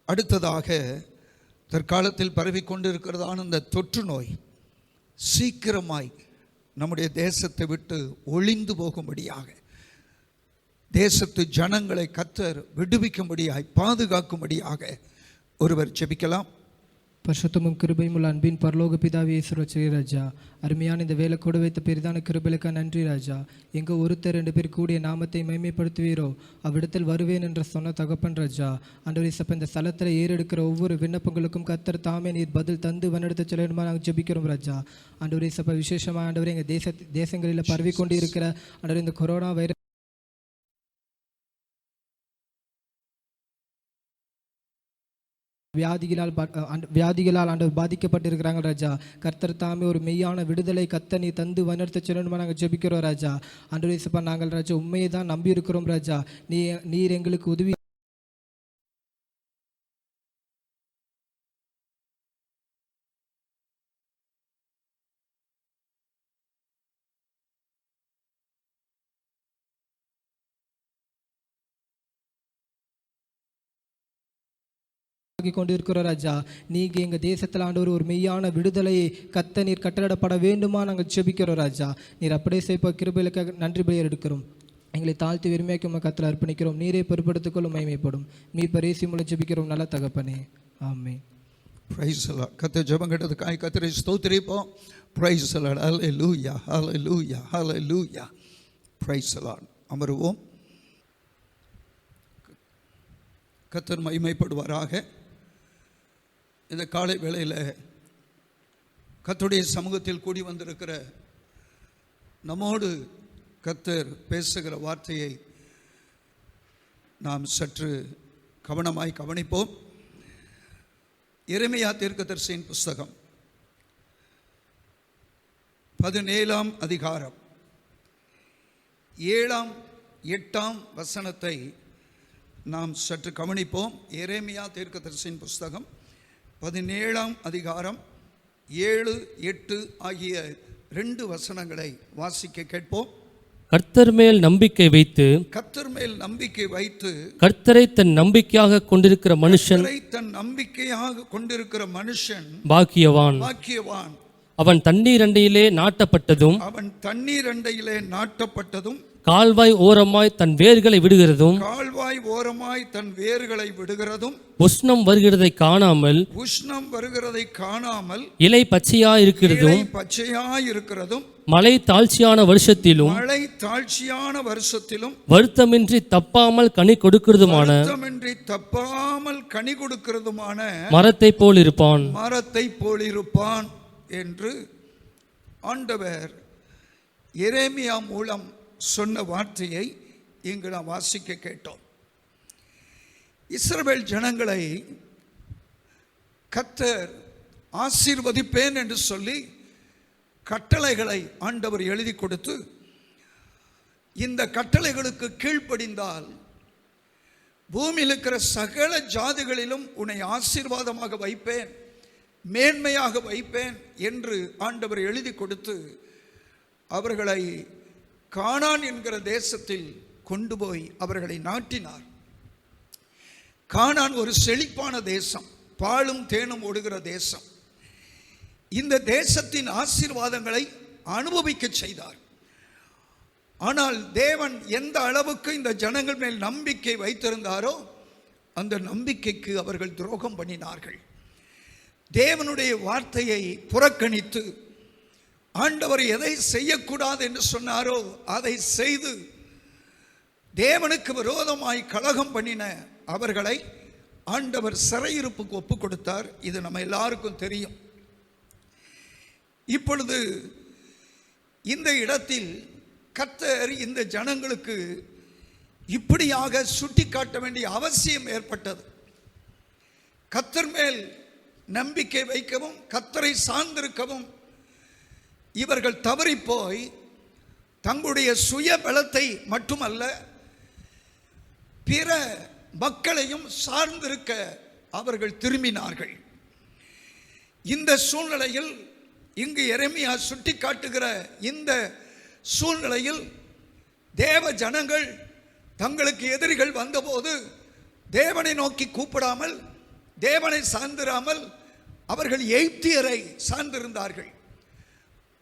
[SPEAKER 1] அடுத்ததாக தற்காலத்தில் பரவிக்கொண்டிருக்கிறதான இந்த தொற்று நோய் சீக்கிரமாய் நம்முடைய தேசத்தை விட்டு ஒளிந்து போகும்படியாக, தேசத்து ஜனங்களை கர்த்தர் விடுவிக்கும்படியாய் பாதுகாக்கும்படியாக ஒருவர் ஜெபிக்கலாம்.
[SPEAKER 4] பரிசுத்தமும் கிருபையும் உள்ள அன்பின் பரலோக பிதாவே இயேசுவே ராஜா, அருமையான இந்த வேலை கூட வைத்த பெரிதான கிருபைகளுக்கு நன்றி ராஜா. எங்கே ஒருத்தர் 2 பேர் கூடிய நாமத்தை மகிமைப்படுத்துவீரோ அவ்விடத்தில் வருவேன் என்று சொன்ன தகப்பன் ராஜா. ஆண்டவரே சப்ப இந்த ஸ்தலத்தில் ஏறெடுக்கிற ஒவ்வொரு விண்ணப்பங்களுக்கும் கர்த்தர் தாமே நீர் பதில் தந்து வனெடுத்து செல்ல வேண்டுமா நாங்கள் ஜெபிக்கிறோம் ராஜா. ஆண்டவரே சப்ப விசேஷமாக ஆண்டவரே எங்கள் தேசங்களில் பரவிக்கொண்டு இருக்கிற ஆண்டவரே இந்த கொரோனா வைரஸ் வியாதிகளால் ஆண்டவர் பாதிக்கப்பட்டிருக்கிறாங்க ராஜா. கர்த்தர் தாமே ஒரு மெய்யான விடுதலை கர்த்தர் நீ தந்து வனர்த்த சொல்லணுமா நாங்கள் ஜெபிக்கிறோம் ராஜா. ஆண்டவரே சப்பா நாங்கள் ராஜா உண்மையை தான் நம்பி இருக்கிறோம் ராஜா. நீர் எங்களுக்கு உதவி கொண்டிருக்கிறோம் ராஜா. நீங்க எங்க தேசத்தில் ஆண்டவர் ஒரு மெய்யான விடுதலையை கர்த்தர் நீர் கட்டளப்பட வேண்டுமா நாங்கள் ஜெபிக்கிறோம் ராஜா. நீர் அப்படியே செய்ய கிருபைகளுக்காக நன்றி பலியை எடுக்கிறோம். எங்களை தாழ்த்தி விரும்பியாக்கி உங்கள் கர்த்தர் அர்ப்பணிக்கிறோம். நீரே பொறுப்படுத்திக் கொள்ளும் மகிமைப்படும். நீ பரேசி மூலம் ஜெபிக்கிறோம் நல்ல தகப்பனே. ஆமென்.
[SPEAKER 1] Praise the lord. கர்த்தர் ஜெபம் கேட்டதுக்காய் கர்த்தரை ஸ்தோத்திரிப்போம். Praise the lord. ஹல்லேலூயா ஹல்லேலூயா ஹல்லேலூயா. Praise the lord. அமருவோம். கர்த்தர் மகிமைப்படுவாராக. இந்த காலை வேளையில் கர்த்தருடைய சமூகத்தில் கூடி வந்திருக்கிற நம்மோடு கர்த்தர் பேசுகிற வார்த்தையை நாம் சற்று கவனமாய் கவனிப்போம். எரேமியா தீர்க்கதரிசியின் புஸ்தகம் 17ஆம் அதிகாரம் 7ஆம் 8ஆம் வசனத்தை நாம் சற்று கவனிப்போம். எரேமியா தீர்க்கதரிசியின் புஸ்தகம் 17ஆம் அதிகாரம் 7, 8 ஆகிய 2 வசனங்களை வாசிக்க கேட்போம்.
[SPEAKER 5] கர்த்தர் மேல் நம்பிக்கை வைத்து கர்த்தரை தன் நம்பிக்கையாக கொண்டிருக்கிற மனுஷன் பாக்கியவான். அவன் தண்ணீர் அண்டையிலே நாட்டப்பட்டதும் கால்வாய் ஓரமாய் தன் வேர்களை விடுகிறதும் உஷ்ணம் வருகிறதை காணாமல் இலை பச்சையாயிருக்கிறதும் மழை தாழ்ச்சியான வருஷத்திலும் வருத்தமின்றி தப்பாமல் கனி கொடுக்கிறதுமான மரத்தை போல் இருப்பான்
[SPEAKER 1] என்று ஆண்டவர் எரேமியா மூலம் சொன்ன வார்த்தையை இங்கு நாம் வாசிக்க கேட்டோம். இஸ்ரவேல் ஜனங்களை கர்த்தர் ஆசீர்வதிப்பேன் என்று சொல்லி கட்டளைகளை ஆண்டவர் எழுதி கொடுத்து, இந்த கட்டளைகளுக்கு கீழ்ப்படிந்தால் பூமியில் இருக்கிற சகல ஜாதிகளிலும் உன்னை ஆசீர்வாதமாக வைப்பேன், மேன்மையாக வைப்பேன் என்று ஆண்டவர் எழுதி கொடுத்து அவர்களை கானான் என்கிற தேசத்தில் கொண்டு போய் அவர்களை நாட்டினார். கானான் ஒரு செழிப்பான தேசம், பாலும் தேனும் ஓடுகிற தேசம். இந்த தேசத்தின் ஆசீர்வாதங்களை அனுபவிக்க செய்தார். ஆனால் தேவன் எந்த அளவுக்கு இந்த ஜனங்கள் மேல் நம்பிக்கை வைத்திருந்தாரோ அந்த நம்பிக்கைக்கு அவர்கள் துரோகம் பண்ணினார்கள். தேவனுடைய வார்த்தையை புறக்கணித்து ஆண்டவர் எதை செய்யக்கூடாது என்று சொன்னாரோ அதை செய்து தேவனுக்கு விரோதமாய் கலகம் பண்ணின அவர்களை ஆண்டவர் சிறையிருப்புக்கு ஒப்பு கொடுத்தார். இது நம்ம எல்லாருக்கும் தெரியும். இப்பொழுது இந்த இடத்தில் கர்த்தர் இந்த ஜனங்களுக்கு இப்படியாக சுட்டி காட்ட வேண்டிய அவசியம் ஏற்பட்டது. கர்த்தர் மேல் நம்பிக்கை வைக்கவும் கர்த்தரை சார்ந்திருக்கவும் இவர்கள் தவறி போய் தங்களுடைய சுய பலத்தை மட்டுமல்ல பிற மக்களையும் சார்ந்திருக்க அவர்கள் திரும்பினார்கள். இந்த சூழ்நிலையில் இங்கு எரேமியா சுட்டி காட்டுகிற இந்த சூழ்நிலையில் தேவ ஜனங்கள் தங்களுக்கு எதிரிகள் வந்தபோது தேவனை நோக்கி கூப்பிடாமல் தேவனை சார்ந்திராமல் அவர்கள் எய்ப்தியரை சார்ந்திருந்தார்கள்.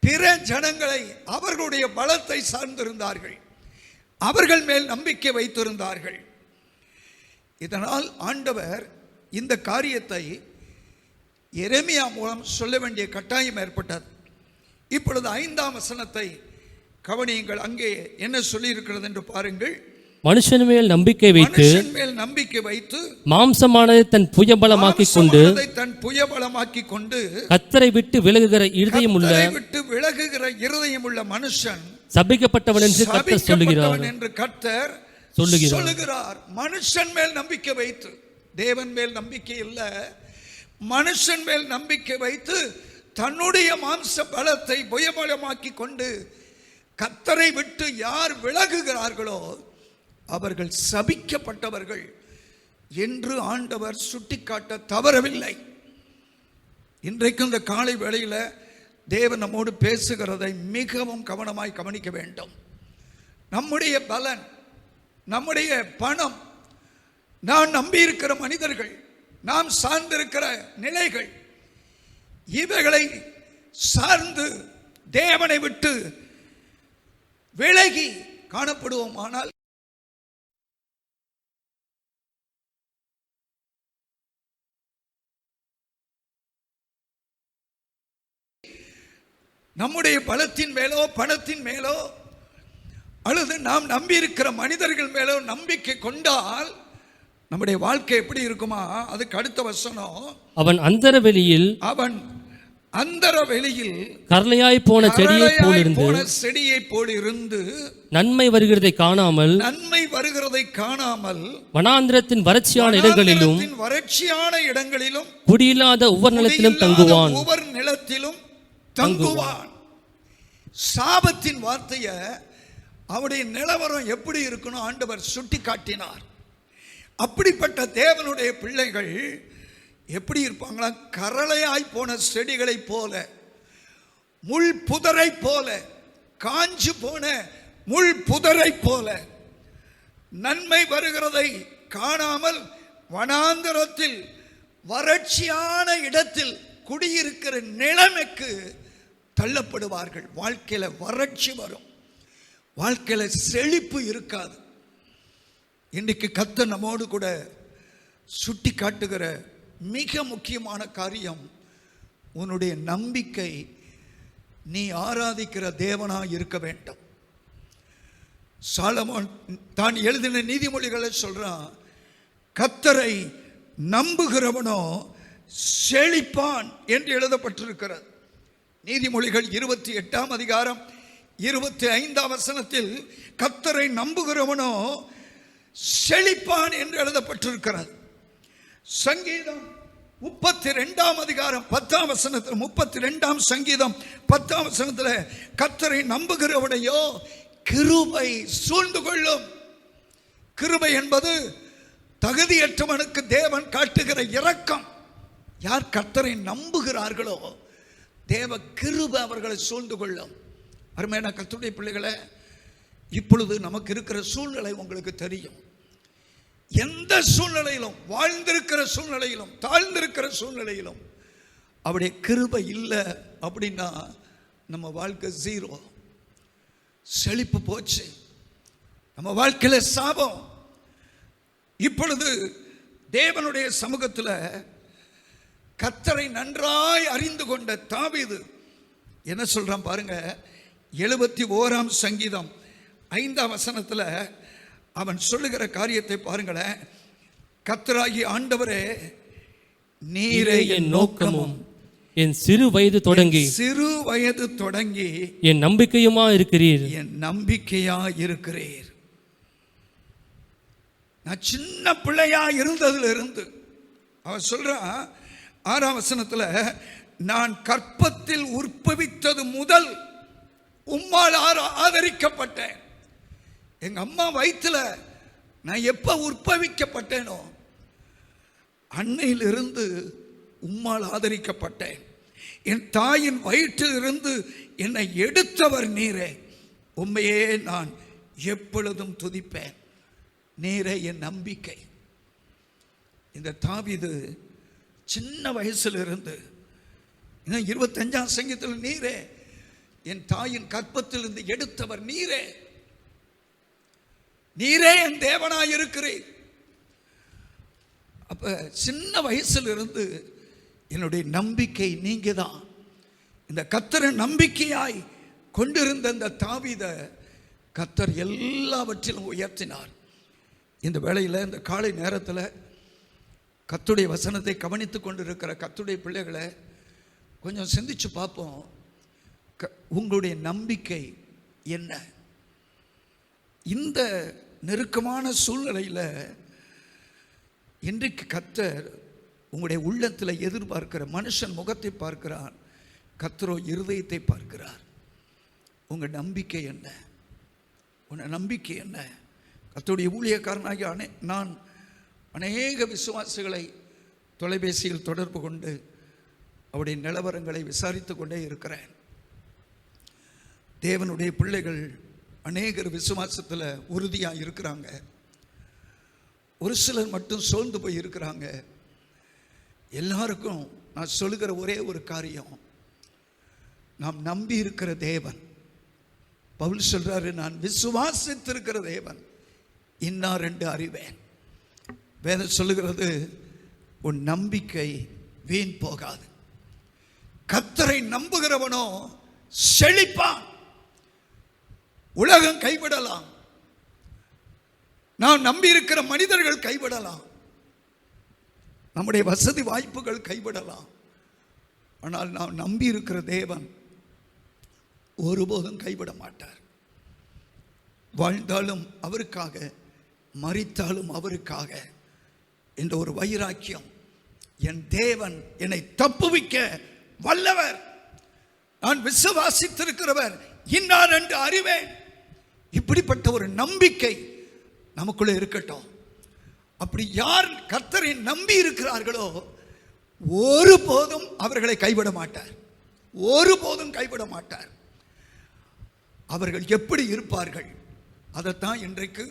[SPEAKER 1] பிற ஜனங்களை அவர்களுடைய பலத்தை சார்ந்திருந்தார்கள். அவர்கள் மேல் நம்பிக்கை வைத்திருந்தார்கள். இதனால் ஆண்டவர் இந்த காரியத்தை எரேமியா மூலம் சொல்ல வேண்டிய கட்டாயம் ஏற்பட்டது. இப்பொழுது 5ஆம் வசனத்தை கவனியுங்கள். அங்கே என்ன சொல்லி இருக்கிறது என்று பாருங்கள்.
[SPEAKER 5] மனுஷன் மேல் நம்பிக்கை வைத்து மாம்சமானதை தன் புயபலமாக்கி கொண்டு கர்த்தரை விட்டு விலகுகிற இருதயம் உள்ள மனுஷன் சபிக்கப்பட்டவன் என்று கர்த்தர் சொல்லுகிறார்.
[SPEAKER 1] மனுஷன் மேல் நம்பிக்கை வைத்து, தேவன் மேல் நம்பிக்கை இல்ல, மனுஷன் மேல் நம்பிக்கை வைத்து தன்னுடைய மாம்ச பலத்தை புயபலமாக்கி கொண்டு கர்த்தரை விட்டு யார் விலகுகிறார்களோ அவர்கள் சபிக்கப்பட்டவர்கள் என்று ஆண்டவர் சுட்டிக்காட்ட தவறவில்லை. இன்றைக்கு இந்த காலை வேளையில் தேவன் நம்மோடு பேசுகிறதை மிகவும் கவனமாய் கவனிக்க வேண்டும். நம்முடைய பலன், நம்முடைய பணம், நான் நம்பியிருக்கிற மனிதர்கள், நாம் சார்ந்திருக்கிற நிலைகள், இவைகளை சார்ந்து தேவனை விட்டு விலகி காணப்படுவோமானால் நம்முடைய பலத்தின் மேலோ பணத்தின் மேலோ அல்லது நாம் நம்பியிருக்கிற மனிதர்கள் மேலோ நம்பிக்கை கொண்டால் நம்முடைய வாழ்க்கை எப்படி இருக்குமா? அதுக்கு அடுத்த வசனம்,
[SPEAKER 5] அவன் அந்தரவெளியில் கர்லையாய் போன
[SPEAKER 1] செடியை போலிருந்து
[SPEAKER 5] நன்மை வருகிறதை காணாமல் வனாந்திரத்தின் வறட்சியான இடங்களிலும் குடியில்லாத ஒவ்வொரு நிலத்திலும் தங்குவான்.
[SPEAKER 1] சாபத்தின் வார்த்தைய அவருடைய நிலவரம் எப்படி இருக்கணும் ஆண்டவர் சுட்டி காட்டினார். அப்படிப்பட்ட தேவனுடைய பிள்ளைகள் எப்படி இருப்பாங்களா? கரளையாய் போன செடிகளை போல, முள் புதரை போல, காஞ்சு போன முள் புதரை போல, நன்மை வருகிறதை காணாமல் வனாந்தரத்தில் வறட்சியான இடத்தில் குடியிருக்கிற நிலைமைக்கு தள்ளப்படுவார்கள். வாழ்க்கையில வறட்சி வரும், வாழ்க்கையில செழிப்பு இருக்காது. இன்றைக்கு கர்த்தர் நம்மோடு கூட சுட்டி காட்டுகிற மிக முக்கியமான காரியம், உன்னுடைய நம்பிக்கை நீ ஆராதிக்கிற தேவனாய் இருக்க வேண்டும். சாலமோன் தான் எழுதின நீதிமொழிகளை சொல்றான், கர்த்தரை நம்புகிறவனோ செழிப்பான் என்று எழுதப்பட்டிருக்கிறது. நீதிமொழிகள் 28ஆம் அதிகாரம் 25ஆம் வசனத்தில் கர்த்தரை நம்புகிறவனோ செழிப்பான் என்று எழுதப்பட்டிருக்கிறது. சங்கீதம் 32ஆம் அதிகாரம் 10ஆம் வசனத்தில் 32ஆம் சங்கீதம் 10ஆம் வசனத்தில் கர்த்தரை நம்புகிறவனையோ கிருபை சூழ்ந்து கொள்ளும். கிருபை என்பது தகுதியற்றவனுக்கு தேவன் காட்டுகிற இரக்கம். யார் கர்த்தரை நம்புகிறார்களோ தேவ கிருபை அவர்களை சூழ்ந்து கொள்ளும். அருமையான கர்த்தருடைய பிள்ளைகளே, இப்பொழுது நமக்கு இருக்கிற சூழ்நிலை உங்களுக்கு தெரியும். எந்த சூழ்நிலையிலும், வாழ்ந்திருக்கிற சூழ்நிலையிலும், தாழ்ந்திருக்கிற சூழ்நிலையிலும் அவருடைய கிருபை இல்லை அப்படின்னா நம்ம வாழ்க்கை ஜீரோ. செழிப்பு போச்சு, நம்ம வாழ்க்கையில சாபம். இப்பொழுது தேவனுடைய சமூகத்தில் கர்த்தரை நன்றாய் அறிந்து கொண்ட தாவீது என்ன சொல்றான் பாருங்க. 71ஆம் சங்கீதம் 5ஆம் வசனத்தில் அவன் சொல்லுகிற காரியத்தை பாருங்களேன். கர்த்தராகிய ஆண்டவரே, நீரே என் நோக்கமும்
[SPEAKER 5] என் சிறு வயது
[SPEAKER 1] தொடங்கி
[SPEAKER 5] என் நம்பிக்கையுமா இருக்கிறீர்.
[SPEAKER 1] என் நம்பிக்கையா இருக்கிறீர். நான் சின்ன பிள்ளையா இருந்ததுல இருந்து அவன் சொல்றான் 6ஆம் வசனத்துல, நான் கற்பத்தில் உற்பவித்தது முதல் உம்மால் ஆதரிக்கப்பட்டேன். எங்க அம்மா வயிற்றுல நான் எப்ப உற்பவிக்கப்பட்டேனோ அன்னையிலிருந்து உம்மால் ஆதரிக்கப்பட்டேன். என் தாயின் வயிற்றிலிருந்து என்னை எடுத்தவர் நீரே. உண்மையே நான் எப்பொழுதும் துதிப்பேன். நீரே என் நம்பிக்கை. இந்த தாவீது சின்ன வயசிலிருந்து 25ஆம் சங்கீதத்தில், நீரே என் தாயின் கற்பத்திலிருந்து எடுத்தவர் நீரே, நீரே என் தேவனாய் இருக்கிறீர். அப்ப சின்ன வயசிலிருந்து என்னுடைய நம்பிக்கை நீங்க தான். இந்த கர்த்தரை நம்பிக்கையாய் கொண்டிருந்த இந்த தாவீதை கர்த்தர் எல்லாவற்றிலும் உயர்த்தினார். இந்த வேளையில், இந்த காலை நேரத்தில் கர்த்தருடைய வசனத்தை கவனித்து கொண்டிருக்கிற கர்த்தருடைய பிள்ளைகளை கொஞ்சம் சிந்திச்சு பார்ப்போம். உங்களுடைய நம்பிக்கை என்ன? இந்த நெருக்கமான சூழ்நிலையில் இன்றைக்கு கர்த்தர் உங்களுடைய உள்ளத்தில் எதிர்பார்க்கிற, மனுஷன் முகத்தை பார்க்கிறான், கர்த்தரோ இருதயத்தை பார்க்கிறார். உங்கள் நம்பிக்கை என்ன? உங்கள் நம்பிக்கை என்ன? கர்த்தருடைய ஊழியக்காரனாகிய நான் அநேக விசுவாசிகளை தொலைபேசியில் தொடர்பு கொண்டு அவருடைய நிலவரங்களை விசாரித்து கொண்டே இருக்கிறேன். தேவனுடைய பிள்ளைகள் அநேகர் விசுவாசத்தில் உறுதியாக இருக்கிறாங்க. ஒரு சிலர் மட்டும் சோர்ந்து போய் இருக்கிறாங்க. எல்லாருக்கும் நான் சொல்லுகிற ஒரே ஒரு காரியம், நாம் நம்பி இருக்கிற தேவன். பவுல் சொல்றாரு, நான் விசுவாசித்திருக்கிற தேவன் இன்னார் என்று அறிவேன். வேதம் சொல்லுகிறது, உன் நம்பிக்கை வீண் போகாது. கர்த்தரை நம்புகிறவனோ செழிப்பான். உலகம் கைவிடலாம், நாம் நம்பி இருக்கிற மனிதர்கள் கைவிடலாம், நம்முடைய வசதி வாய்ப்புகள் கைவிடலாம். ஆனால் நாம் நம்பி இருக்கிற தேவன் ஒருபோதும் கைவிட மாட்டார். வாழ்ந்தாலும் அவருக்காக, மரித்தாலும் அவருக்காக என்ற ஒரு வைராக்கியம். என் தேவன் என்னை தப்புவிக்க வல்லவர், நான் விசுவாசித்திருக்கிறவர் இன்னார் என்று அறிவேன். இப்படிப்பட்ட ஒரு நம்பிக்கை நமக்குள்ள இருக்கட்டும். அப்படி யார் கர்த்தரை நம்பி இருக்கிறார்களோ ஒருபோதும் அவர்களை கைவிட மாட்டார். ஒருபோதும் கைவிட மாட்டார். அவர்கள் எப்படி இருப்பார்கள், அதைத்தான் இன்றைக்கு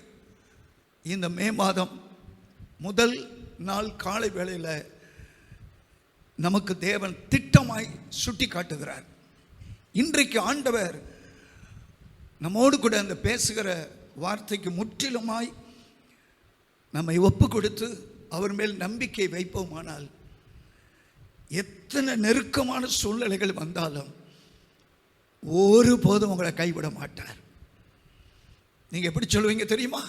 [SPEAKER 1] இந்த மே மாதம் முதல் நாள் காலை வேளையில் நமக்கு தேவன் திட்டமாய் சுட்டி காட்டுகிறார். இன்றைக்கு ஆண்டவர் நம்மோடு கூட அந்த பேசுகிற வார்த்தைக்கு முற்றிலுமாய் நம்மை ஒப்பு கொடுத்து அவர் மேல் நம்பிக்கை வைப்போமானால், எத்தனை நெருக்கமான சூழ்நிலைகள் வந்தாலும் ஒருபோதும் உங்களை கைவிட மாட்டார். நீங்க எப்படி சொல்லுவீங்க தெரியுமா?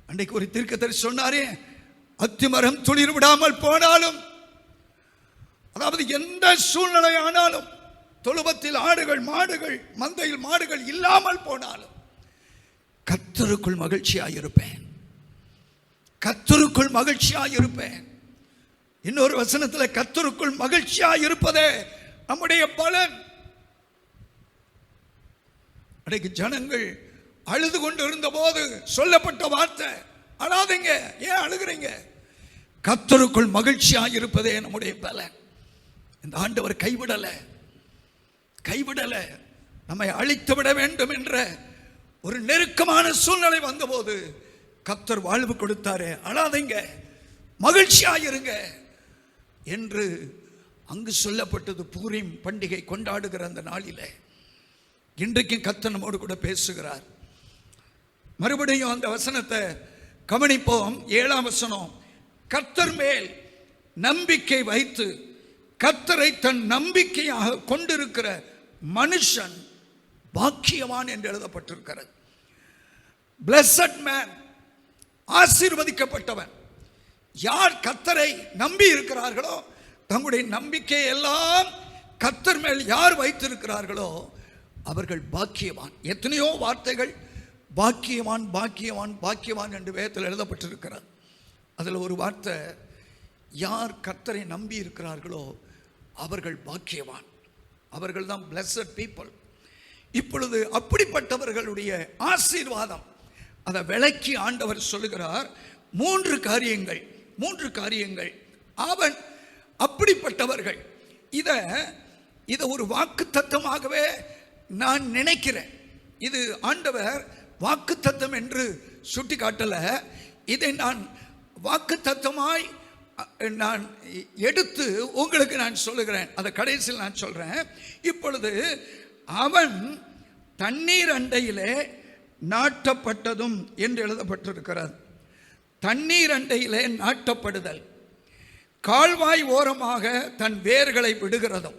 [SPEAKER 1] அன்றைக்கு ஒரு தீர்க்கதரிசி சொன்னாரே, அத்திமரம் துளிர் விடாமல் போனாலும், அதாவது எந்த சூழ்நிலை ஆனாலும், தொழுவத்தில் ஆடுகள் மாடுகள் மந்தையில் மாடுகள் இல்லாமல் போனாலும் கர்த்தருக்குள் மகிழ்ச்சியாயிருப்பேன், கர்த்தருக்குள் மகிழ்ச்சியாயிருப்பேன். இன்னொரு வசனத்தில் கர்த்தருக்குள் மகிழ்ச்சியாயிருப்பதே நம்முடைய பலன். அன்றைக்கு ஜனங்கள் அழுது கொண்டு இருந்த போது சொல்லப்பட்ட வார்த்தை, அழாதீங்க. ஏன் அழுகிறீங்க? கர்த்தருக்குள் மகிழ்ச்சியாக இருப்பதே நம்முடைய பலன். இந்த ஆண்டவர் கைவிடல. நம்மை அழித்து விட வேண்டும் என்ற ஒரு நெருக்கமான சூழ்நிலை வந்தபோது கர்த்தர் வாழ்வு கொடுத்தாரே. அழாதீங்க, மகிழ்ச்சியாயிருங்க என்று அங்கு சொல்லப்பட்டது. பூரீம் பண்டிகை கொண்டாடுகிற அந்த நாளிலே இன்றைக்கும் கர்த்தர் நம்மோடு கூட பேசுகிறார். மறுபடியும் அந்த வசனத்தை கவனிப்போம். 7ஆம் வசனம், கர்த்தர் மேல் நம்பிக்கை வைத்து கர்த்தரை தன் நம்பிக்கையாக கொண்டிருக்கிற மனுஷன் பாக்கியவான் என்று எழுதப்பட்டிருக்கிறது. பிளஸட் மேன், ஆசீர்வதிக்கப்பட்டவன். யார் கர்த்தரை நம்பி இருக்கிறார்களோ, தங்களுடைய நம்பிக்கை எல்லாம் கர்த்தர் மேல் யார் வைத்திருக்கிறார்களோ அவர்கள் பாக்கியவான். எத்தனையோ வார்த்தைகள் பாக்கியவான் பாக்கியவான் பாக்கியவான் என்று வேதத்தில் எழுதப்பட்டிருக்கிறது. அதில் ஒரு வார்த்தை, யார் கர்த்தரை நம்பி இருக்கிறார்களோ அவர்கள் பாக்கியவான். அவர்கள் தான் பிளஸட் பீப்புள். இப்பொழுது அப்படிப்பட்டவர்களுடைய ஆசீர்வாதம் அதை விளக்கி ஆண்டவர் சொல்லுகிறார். மூன்று காரியங்கள். அவன் அப்படிப்பட்டவர்கள். இதை ஒரு வாக்கு தத்தமாகவே நான் நினைக்கிறேன். இது ஆண்டவர் வாக்கு தத்தம் என்று சுட்டி காட்டல. இதை நான் வாக்கு தத்தமாய் நான் எடுத்து உங்களுக்கு நான் சொல்லுகிறேன். அதை கடைசியில் நான் சொல்றேன். இப்பொழுது அவன் தண்ணீர் அண்டையிலே நாட்டப்பட்டதும் என்று எழுதப்பட்டிருக்கிறது. தண்ணீர் அண்டையிலே நாட்டப்படுதல், கால்வாய் ஓரமாக தன் வேர்களை விடுகிறதும்,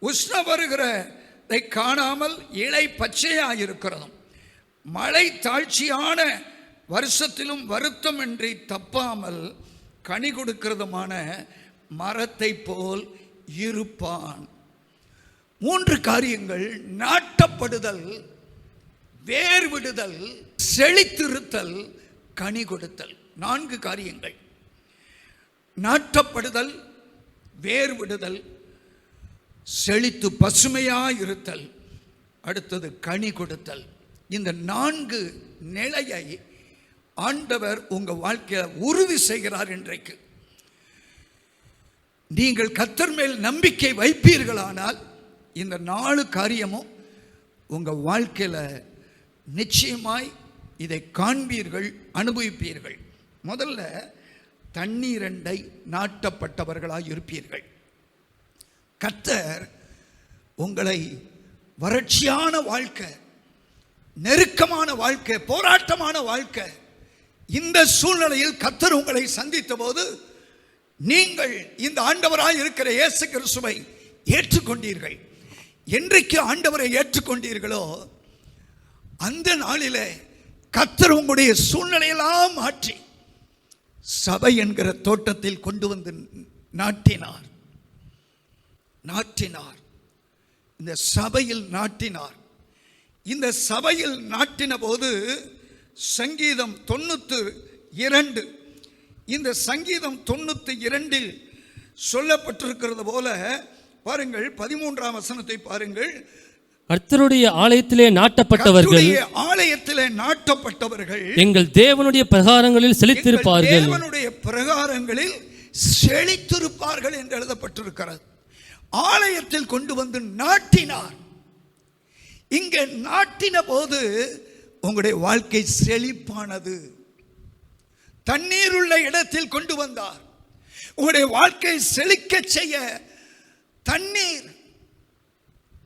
[SPEAKER 1] உஷ்ணம் வருகிறதை காணாமல் இலை பச்சையாயிருக்கிறதும், மழை தாழ்ச்சியான வருஷத்திலும் வருத்தமின்றி தப்பாமல் கனி கொடுக்கிறதுமான மரத்தை போல் இருப்பான். மூன்று காரியங்கள்: நாட்டப்படுதல், வேர் விடுதல், செழித்திருத்தல், கனி கொடுத்தல். 4 காரியங்கள்: நாட்டப்படுதல், வேர் விடுதல், செழித்து பசுமையாயிருத்தல், அடுத்தது கனி கொடுத்தல். இந்த 4 நிலையை ஆண்டவர் உங்க வாழ்க்கையில் உறுதி செய்கிறார். இன்றைக்கு நீங்கள் கர்த்தர் மேல் நம்பிக்கை வைப்பீர்களானால் இந்த 4 காரியமும் உங்க வாழ்க்கையில நிச்சயமாய் இதை காண்பீர்கள், அனுபவிப்பீர்கள். முதல்ல தண்ணீரண்டை நாட்டப்பட்டவர்களாய் இருப்பீர்கள். கர்த்தர் உங்களை வறட்சியான வாழ்க்கை, நெருக்கமான வாழ்க்கை, போராட்டமான வாழ்க்கை, இந்த சூழ்நிலையில் கர்த்தர் உங்களை சந்தித்த போது நீங்கள் இந்த ஆண்டவராய் இருக்கிற இயேசு கிறிஸ்துவை ஏற்றுக்கொண்டீர்கள். என்றைக்கு ஆண்டவரை ஏற்றுக்கொண்டீர்களோ அந்த நாளிலே கர்த்தர் உங்களுடைய சூழ்நிலையெல்லாம் மாற்றி சபை என்கிற தோட்டத்தில் கொண்டு வந்து நாட்டினார். இந்த சபையில் நாட்டினார். இந்த சபையில் நாட்டின போது சங்கீதம் 92, இந்த சங்கீதம் 92 சொல்லப்பட்டிருக்கிறது போல பாருங்கள், 13ஆம் வசனத்தை பாருங்கள்.
[SPEAKER 5] கர்த்தருடைய ஆலயத்திலே நாட்டப்பட்டவர்கள்,
[SPEAKER 1] ஆலயத்திலே நாட்டப்பட்டவர்கள்
[SPEAKER 5] எங்கள் தேவனுடைய பிரகாரங்களில் செழித்திருப்பார்கள்,
[SPEAKER 1] தேவனுடைய பிரகாரங்களில் செழித்திருப்பார்கள் என்று எழுதப்பட்டிருக்கிறது. ஆலயத்தில் கொண்டு வந்து நாட்டினார். இங்கே நாட்டின போது உங்களுடைய வாழ்க்கை செழிப்பானது. தண்ணீர் உள்ள இடத்தில் கொண்டு வந்தார். உங்களுடைய வாழ்க்கை செழிக்க செய்ய தண்ணீர்,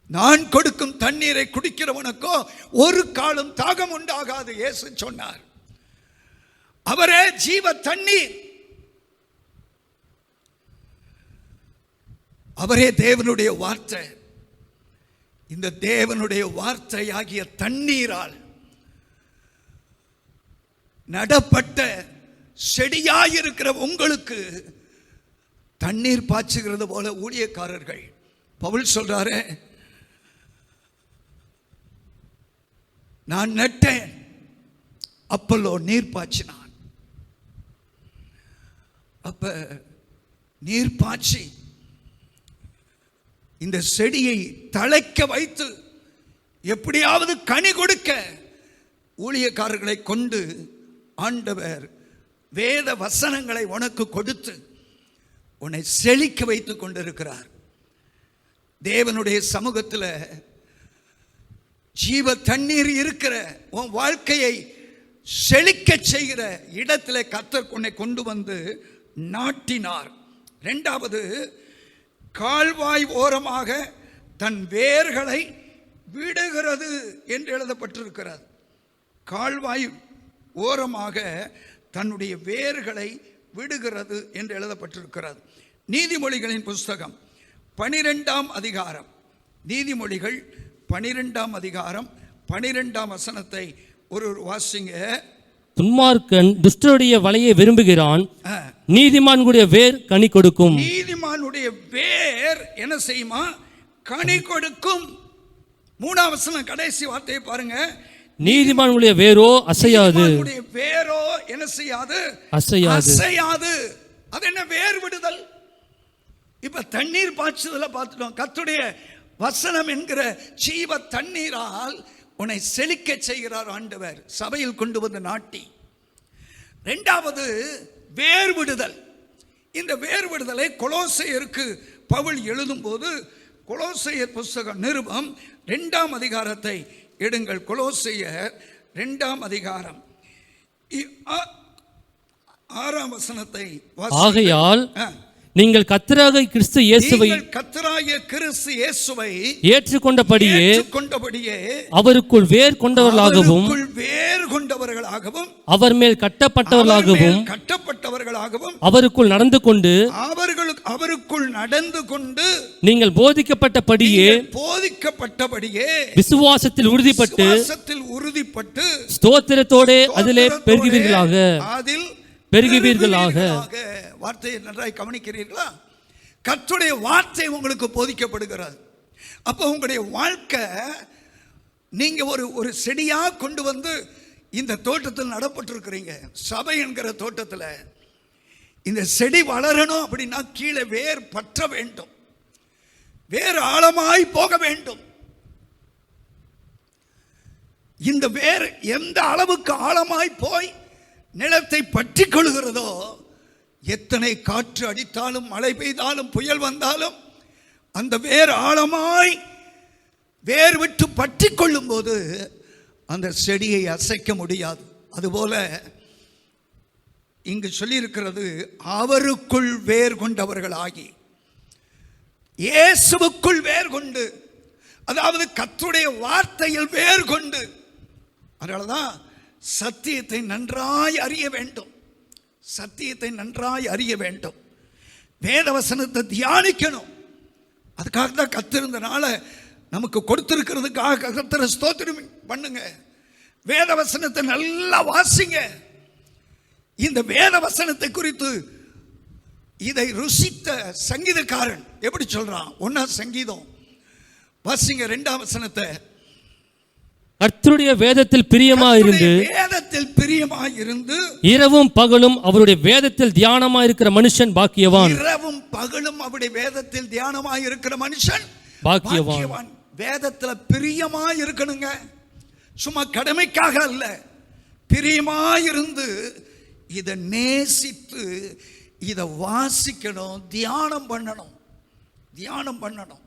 [SPEAKER 1] நான் கொடுக்கும் தண்ணீரை குடிக்கிறவனுக்கோ ஒரு காலம் தாகம் உண்டாகாது இயேசு சொன்னார். அவரே ஜீவ தண்ணீர், அவரே தேவனுடைய வார்த்தை. இந்த தேவனுடைய வார்த்தையாகிய தண்ணீரால் நடப்பட்ட செடியாயிருக்கிற உங்களுக்கு தண்ணீர் பாய்ச்சுகிறது போல ஊழியக்காரர்கள். பவுல் சொல்றாரு, நான் நட்டேன், அப்பல்லோ நீர் பாய்ச்சினான். அப்ப நீர் பாய்ச்சி இந்த செடியை தழைக்க வைத்து எப்படியாவது கனி கொடுக்க ஊழியக்காரர்களை கொண்டு ஆண்டவர் வேத வசனங்களை உனக்கு கொடுத்து உன்னை செழிக்க வைத்துக் கொண்டிருக்கிறார். தேவனுடைய சமூகத்தில் ஜீவ தண்ணீர் இருக்கிற உன் வாழ்க்கையை செழிக்க செய்கிற இடத்துல கர்த்தர் உன்னை கொண்டு வந்து நாட்டினார். இரண்டாவது, கால்வாய் ஓரமாக தன் வேர்களை விடுகிறது என்று எழுதப்பட்டிருக்கிறது. கால்வாய் ஓரமாக தன்னுடைய வேர்களை விடுகிறது என்று எழுதப்பட்டிருக்கிறது. நீதிமொழிகளின் புஸ்தகம் 12ஆம் அதிகாரம், நீதிமொழிகள் 12ஆம் அதிகாரம் 12ஆம் வசனத்தை ஒரு வாசிங்க.
[SPEAKER 5] துன்மார்க்கன் துஷ்டருடைய வலையை விரும்புகிறான், நீதிமான்களுடைய வேர் கனி கொடுக்கும்.
[SPEAKER 1] நீதிமானுடைய வேர் என்ன செய்யுமா? கனி கொடுக்கும். 3ஆம் வசனம் கடைசி வார்த்தையை பாருங்க.
[SPEAKER 5] நீதிமான்களுடைய வேரோ அசையாது.
[SPEAKER 1] நீதிமானுடைய வேரோ என்ன செய்யாது?
[SPEAKER 5] அசையாது.
[SPEAKER 1] அசையாது. அது என்ன? வேர் விடுதல். இப்ப தண்ணீர் பாய்ச்சுதல பார்த்துட்டோம். கர்த்தருடைய வசனம் என்கிற ஜீவ தண்ணீரால் உன்னை செழிக்க செய்கிறார் ஆண்டவர், சபையில் கொண்டு வந்து நாட்டி. இரண்டாவது, வேர் விடுதல். இந்த வேர் விடுதலை கொலோசையருக்கு பவுல் எழுதும்போது, கொலோசையர் புஸ்தகம் நிருபம் 2ஆம் அதிகாரத்தை எடுங்கள். கொலோசையர் 2ஆம் அதிகாரம் 6ஆம் வசனத்தை வாசியுங்கள்.
[SPEAKER 5] ஆகையால் நீங்கள் கர்த்தராகிய கிறிஸ்து இயேசுவை ஏற்றுக்கொண்டபடியே அவருக்குள் வேர் கொண்டவர்களாகவும் அவர் மேல் கட்டப்பட்டவர்களாகவும் அவருக்குள் நடந்து கொண்டு நீங்கள் போதிக்கப்பட்டபடியே விசுவாசத்தில் உறுதிப்பட்டு ஸ்தோத்திரத்தோடே அதிலே பெருகுவீர்களாக.
[SPEAKER 1] வார்த்தையை நன்றாய் கவனிக்கிறீர்களா? கர்த்தருடைய வார்த்தை உங்களுக்கு போதிக்கப்படுகிறது. அப்போ உங்களுடைய வாழ்க்கை நீங்க ஒரு செடியா கொண்டு வந்து இந்த தோட்டத்தில் நடப்பட்டிருக்கிறீங்க. சபை என்கிற தோட்டத்தில் இந்த செடி வளரணும் அப்படின்னா கீழே வேர் பற்ற வேண்டும், வேர் ஆழமாய் போக வேண்டும். இந்த வேர் எந்த அளவுக்கு ஆழமாய் போய் நிலத்தை பற்றி கொள்கிறதோ, எத்தனை காற்று அடித்தாலும் மழை பெய்தாலும் புயல் வந்தாலும் அந்த வேர் ஆழமாய் வேர் விட்டு பற்றி கொள்ளும் போது அந்த செடியை அசைக்க முடியாது. அதுபோல இங்கு சொல்லியிருக்கிறது, அவருக்குள் வேர் கொண்டவர்களாகி, இயேசுவுக்குள் வேர் கொண்டு, அதாவது கர்த்தருடைய வார்த்தையில் வேர் கொண்டு. அதனாலதான் சத்தியத்தை நன்றாய் அறிய வேண்டும், சத்தியத்தை நன்றாய் அறிய வேண்டும். வேதவசனத்தை தியானிக்கணும். அதுக்காக தான் கத்திருந்தனால நமக்கு கொடுத்திருக்கிறதுக்காக கர்த்தரை ஸ்தோத்திரம் பண்ணுங்க. வேதவசனத்தை நல்லா வாசிங்க. இந்த வேதவசனத்தை குறித்து இதை ருசித்த சங்கீதக்காரன் எப்படி சொல்றான்? 1ஆம் சங்கீதம் வாசிங்க 2ஆம் வசனத்தை.
[SPEAKER 5] கர்த்தருடைய வேதத்தில் பிரியமாயிருந்து
[SPEAKER 1] இரவும் பகலும்
[SPEAKER 5] அவருடைய வேதத்தில் தியானமாயிருக்கிற மனுஷன் பாக்கியவான்.
[SPEAKER 1] இரவும் பகலும் அவருடைய வேதத்தில் தியானமாயிருக்கிற மனுஷன்
[SPEAKER 5] பாக்கியவான்.
[SPEAKER 1] வேதத்துல பிரியமாய் இருக்கணுங்க. சும்மா கடமைக்காக அல்ல, பிரியமாயிருந்து இதை நேசித்து இதை வாசிக்கணும், தியானம் பண்ணணும். தியானம் பண்ணணும்.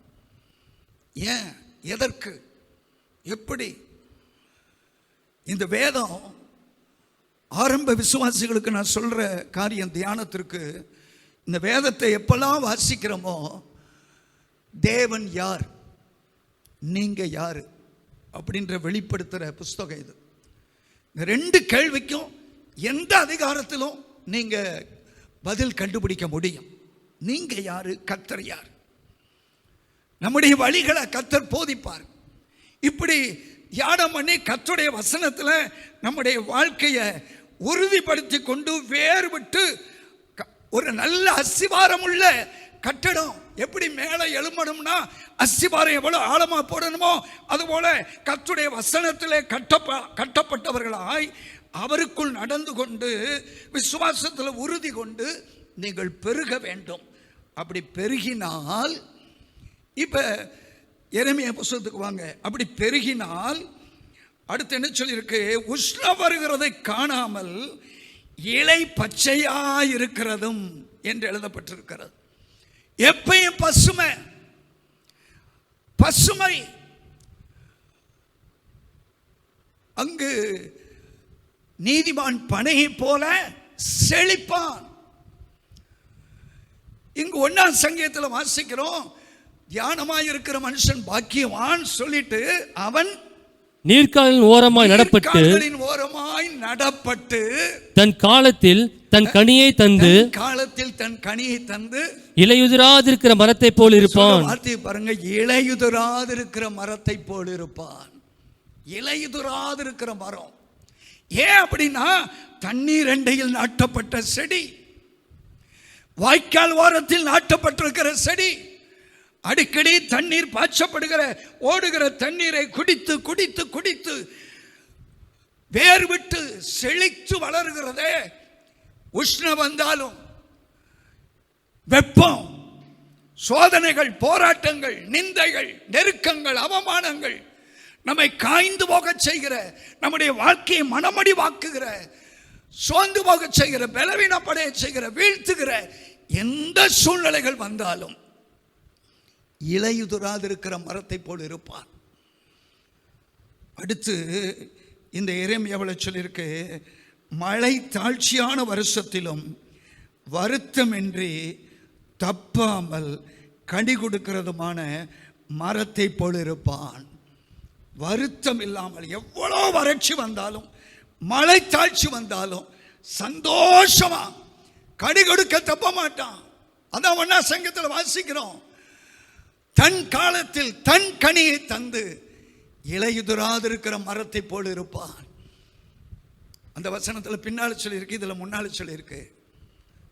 [SPEAKER 1] ஏன்? எதற்கு? எப்படி? இந்த வேதம் ஆரம்ப விசுவாசிகளுக்கு நான் சொல்ற காரியம். தியானத்திற்கு இந்த வேதத்தை எப்பெல்லாம் வாசிக்கிறோமோ, தேவன் யார், நீங்க யாரு அப்படின்ற வெளிப்படுத்துற புஸ்தகம் இது. இந்த 2 கேள்விக்கும் எந்த அதிகாரத்திலும் நீங்க பதில் கண்டுபிடிக்க முடியும். நீங்க யாரு, கர்த்தர் யார், நம்முடைய வழிகளை கர்த்தர் போதிப்பார். இப்படி தியானம் பண்ணி கர்த்தருடைய வசனத்துல நம்முடைய வாழ்க்கையை உறுதிப்படுத்தி கொண்டு வேர் விட்டு ஒரு நல்ல அஸ்திவாரம் உள்ள கட்டடம் எப்படி மேலே எழும்பணும்னா அஸ்திவாரம் எவ்வளவு ஆழமா போடணுமோ அதுபோல கர்த்தருடைய வசனத்திலே கட்டப்பட்டவர்களாய் அவருக்குள் நடந்து கொண்டு விசுவாசத்தில் உறுதி கொண்டு நீங்கள் பெருக வேண்டும். அப்படி பெருகினால், இப்ப எரேமியா புத்தகத்துக்கு வாங்க. அப்படி பெருகினால் அடுத்து என்ன சொல்லியிருக்கு? உஷ்ணம் வருகிறதை காணாமல் இலை பச்சையாயிருக்கிறதும் என்று எழுதப்பட்டிருக்கிறது. எப்பயும் பசுமை பசுமை. அங்கு நீதிமான் பனையை போல செழிப்பான். இங்கு 1ஆம் சங்கீதத்தில் வாசிக்கிறோம், தியானமாய் இருக்கிற மனுஷன் பாக்கியவான் சொல்லிட்டு அவன்
[SPEAKER 5] நீர்க்காலின் ஓரமாய்
[SPEAKER 1] நடப்பட்டு
[SPEAKER 5] தன் காலத்தில் தன் கனியை தந்து இலையுதிராதிருக்கிற மரத்தை போல் இருப்பான்.
[SPEAKER 1] வார்த்தையை பாருங்க, இலையுதிராதிருக்கிற மரத்தை போல் இருப்பான். இலையுதிராதிருக்கிற மரம். ஏன் அப்படின்னா, தண்ணீர் அண்டையில் நாட்டப்பட்ட செடி, வாய்க்கால் ஓரத்தில் நாட்டப்பட்டிருக்கிற செடி, அடிக்கடி தண்ணீர் பாய்ச்சப்படுகிற ஓடுகிற தண்ணீரை குடித்து குடித்து குடித்து வேர் விட்டு செழித்து வளர்கிறதே. உஷ்ணம் வந்தாலும், வெப்பம், சோதனைகள், போராட்டங்கள், நிந்தைகள், நெருக்கங்கள், அவமானங்கள், நம்மை காய்ந்து போக செய்கிற, நம்முடைய வாழ்க்கையை மனமடி வாக்குகிற, சோர்ந்து போக செய்கிற, பலவீனப்படைய செய்கிற, வீழ்த்துகிற எந்த சூழ்நிலைகள் வந்தாலும் இலையுதிராதிருக்கிற மரத்தை போல் இருப்பான். அடுத்து இந்த எரேமியாவில் சொல்லியிருக்கு, மழை தாழ்ச்சியான வருஷத்திலும் வருத்தமின்றி தப்பாமல் கனி கொடுக்கிறதுமான மரத்தை போல் இருப்பான். வருத்தம் இல்லாமல், எவ்வளோ வறட்சி வந்தாலும், மழை தாழ்ச்சி வந்தாலும் சந்தோஷமா கனி கொடுக்க தப்ப மாட்டான். அதான் 1ஆம் சங்கத்தில் வாசிக்கிறோம், தன் காலத்தில் தன் கனியை தந்து இலையுதிராதிருக்கிற மரத்தை போல் இருப்பான். அந்த வசனத்தில் பின்னால் சொல்லியிருக்கு, இதில் முன்னால் சொல்லியிருக்கு.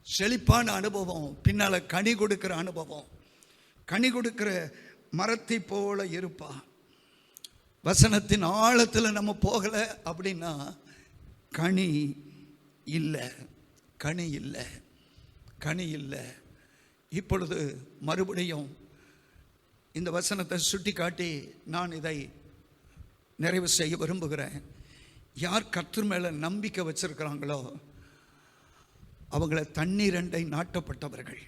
[SPEAKER 1] செழிப்பான அனுபவம், பின்னால் கனி கொடுக்கிற அனுபவம். கனி கொடுக்கிற மரத்தை போல இருப்பான். வசனத்தின் ஆழத்தில் நம்ம போகலை அப்படின்னா கனி இல்லை, கனி இல்லை, கனி இல்லை. இப்பொழுது மறுபடியும் இந்த வசனத்தை சுட்டி காட்டி நான் இதை நிறைவு செய்ய விரும்புகிறேன். யார் கர்த்தர் மேலே நம்பிக்கை வச்சிருக்கிறாங்களோ அவங்கள தண்ணீர் அண்டை நாட்டப்பட்டவர்கள்,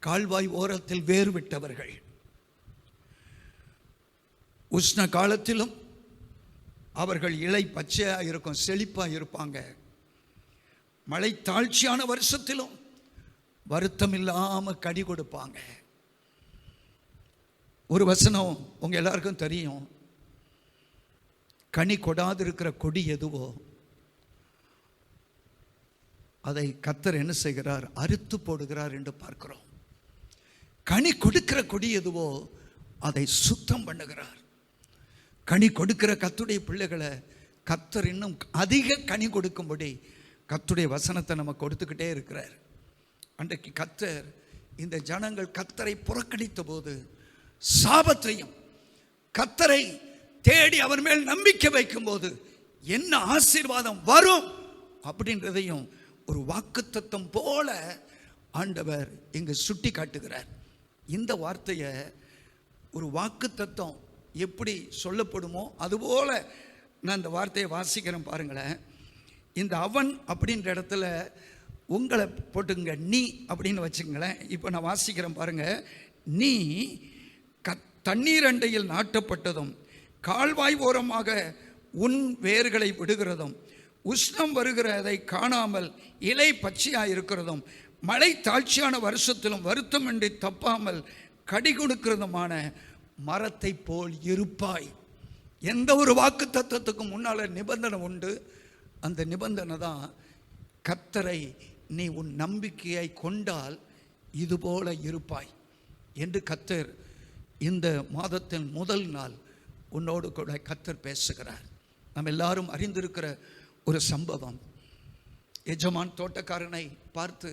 [SPEAKER 1] கால்வாய் ஓரத்தில் வேர் விட்டவர்கள், உஷ்ண காலத்திலும் அவர்கள் இலை பச்சையாக இருக்கும், செழிப்பாக இருப்பாங்க. மழை தாழ்ச்சியான வருஷத்திலும் வருத்தம் இல்லாமல் கனி கொடுப்பாங்க. ஒரு வசனம் உங்க எல்லாருக்கும் தெரியும், கனி கொடாது இருக்கிற கொடி எதுவோ அதை கர்த்தர் என்ன செய்கிறார்? அறுத்து போடுகிறார் என்று பார்க்கிறோம். கனி கொடுக்கிற கொடி எதுவோ அதை சுத்தம் பண்ணுகிறார். கனி கொடுக்கிற கர்த்தருடைய பிள்ளைகளை கர்த்தர் இன்னும் அதிக கனி கொடுக்கும்படி கர்த்தருடைய வசனத்தை நம்ம கொடுத்துக்கிட்டே இருக்கிறார். அன்றைக்கு கர்த்தர் இந்த ஜனங்கள் கர்த்தரை புறக்கணித்த போது சாபத்தையும், கர்த்தரை தேடி அவர் மேல் நம்பிக்கை வைக்கும் போது என்ன ஆசீர்வாதம் வரும் அப்படின்றதையும் ஒரு வாக்குத்தத்தம் போல ஆண்டவர் இங்கு சுட்டி காட்டுகிறார். இந்த வார்த்தையை ஒரு வாக்குத்தத்தம் எப்படி சொல்லப்படுமோ அதுபோல நான் இந்த வார்த்தையை வாசிக்கிறேன். பாருங்களேன், இந்த அவன் அப்படின்ற இடத்துல உங்களை போட்டுங்க, நீ அப்படின்னு வச்சுங்களேன். இப்போ நான் வாசிக்கிறேன் பாருங்க. நீ தண்ணீர் அண்டையில் நாட்டப்பட்டதும் கால்வாய் ஓரமாக உன் வேர்களை விடுகிறதும் உஷ்ணம் வருகிறதை காணாமல் இலை பச்சையாக இருக்கிறதும் மழை தாழ்ச்சியான வருஷத்திலும் வருத்தமின்றி தப்பாமல் கடி கொடுக்கிறதுமான மரத்தை போல் இருப்பாய். எந்த ஒரு வாக்கு தத்துவத்துக்கும் முன்னால் நிபந்தனை உண்டு. அந்த நிபந்தனை தான் கர்த்தரை நீ உன் நம்பிக்கையை கொண்டால் இதுபோல இருப்பாய் என்று கர்த்தர் இந்த மாதத்தின் முதல் நாள் உன்னோடு கூட கர்த்தர் பேசுகிறார். நம்ம எல்லாரும் அறிந்திருக்கிற ஒரு சம்பவம். எஜமான் தோட்டக்காரனை பார்த்து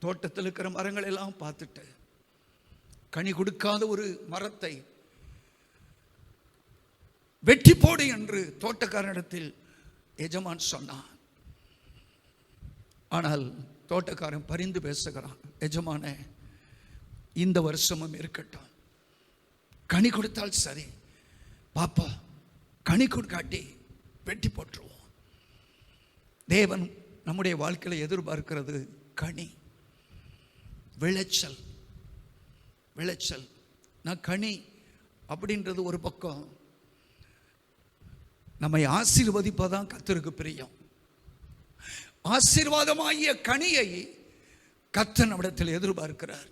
[SPEAKER 1] தோட்டத்தில் இருக்கிற மரங்கள் எல்லாம் பார்த்துட்டு கனி கொடுக்காத ஒரு மரத்தை வெட்டி போடு என்று தோட்டக்காரனிடத்தில் எஜமான் சொன்னான். ஆனால் தோட்டக்காரன் பரிந்து பேசுகிறான், எஜமானே இந்த வருஷமும் இருக்கட்டும், கனி கொடுத்தால் சரி, பார்ப்போம், கனி கொடுக்காட்டி வெட்டி போட்டுருவோம். தேவன் நம்முடைய வாழ்க்கையில் எதிர்பார்க்கிறது கனி, விளைச்சல். விளைச்சல் நான் கனி அப்படின்றது ஒரு பக்கம், நம்மை ஆசீர்வதிப்பதான் கர்த்தருக்கு பிரியம். ஆசீர்வாதமாகிய கனியை கர்த்தர் நம்மிடத்தில் எதிர்பார்க்கிறார்.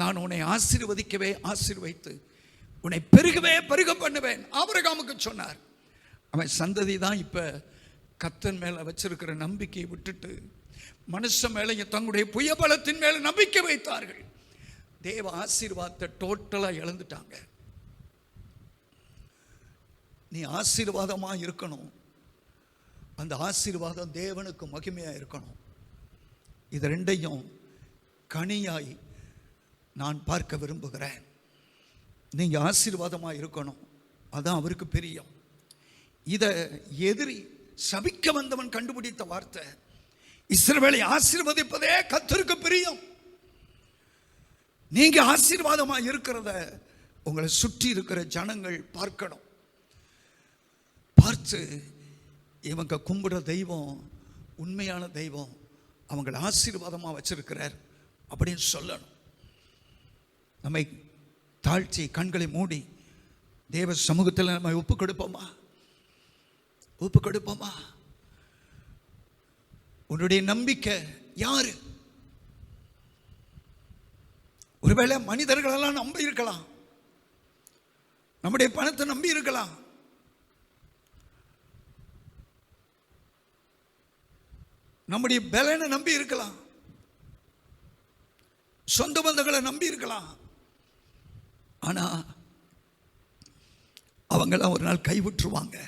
[SPEAKER 1] நான் உன்னை ஆசீர்வதிக்கவே ஆசீர்வைத்து உன்னை பெருகவே பெருக பண்ணுவேன் ஆபிரகாமுக்கு சொன்னார். அவன் சந்ததி தான் இப்ப கர்த்தர் மேல வச்சிருக்கிற நம்பிக்கையை விட்டுட்டு மனுஷன் மேல தங்களுடைய புயபலத்தின் மேல நம்பிக்கை வைத்தார்கள். தேவ ஆசீர்வாதத்தை டோட்டலா இழந்துட்டாங்க. நீ ஆசீர்வாதமா இருக்கணும், அந்த ஆசீர்வாதம் தேவனுக்கு மகிமையா இருக்கணும். இது ரெண்டையும் கனியாய் நான் பார்க்க விரும்புகிறேன். நீங்க ஆசீர்வாதமா இருக்கணும், அதான் அவருக்கு பிரியம். இத எதிரி சபிக்க வந்தவன் கண்டுபிடித்த வார்த்தை. இஸ்ரவேலை ஆசீர்வதிப்பதே கர்த்தருக்கு பிரியம். நீங்க ஆசீர்வாதமா இருக்கிறத உங்களை சுற்றி இருக்கிற ஜனங்கள் பார்க்கணும். பார்த்து இவங்க கும்பிடுற தெய்வம் உண்மையான தெய்வம், அவங்களை ஆசீர்வாதமா வச்சிருக்கிறார் அப்படின்னு சொல்லணும். நம்மை தாழ்த்தி கண்களை மூடி தேவ சமூகத்தில் நம்ம ஒப்பு கொடுப்போமா? ஒப்பு கொடுப்போமா? உன்னுடைய நம்பிக்கை யாரு? ஒருவேளை மனிதர்களெல்லாம் நம்பி இருக்கலாம், நம்முடைய பணத்தை நம்பி இருக்கலாம், நம்முடைய பலனை நம்பி இருக்கலாம், சொந்த பந்தங்களை நம்பி இருக்கலாம். ஆனா அவங்களாம் ஒரு நாள் கைவிட்டுருவாங்க.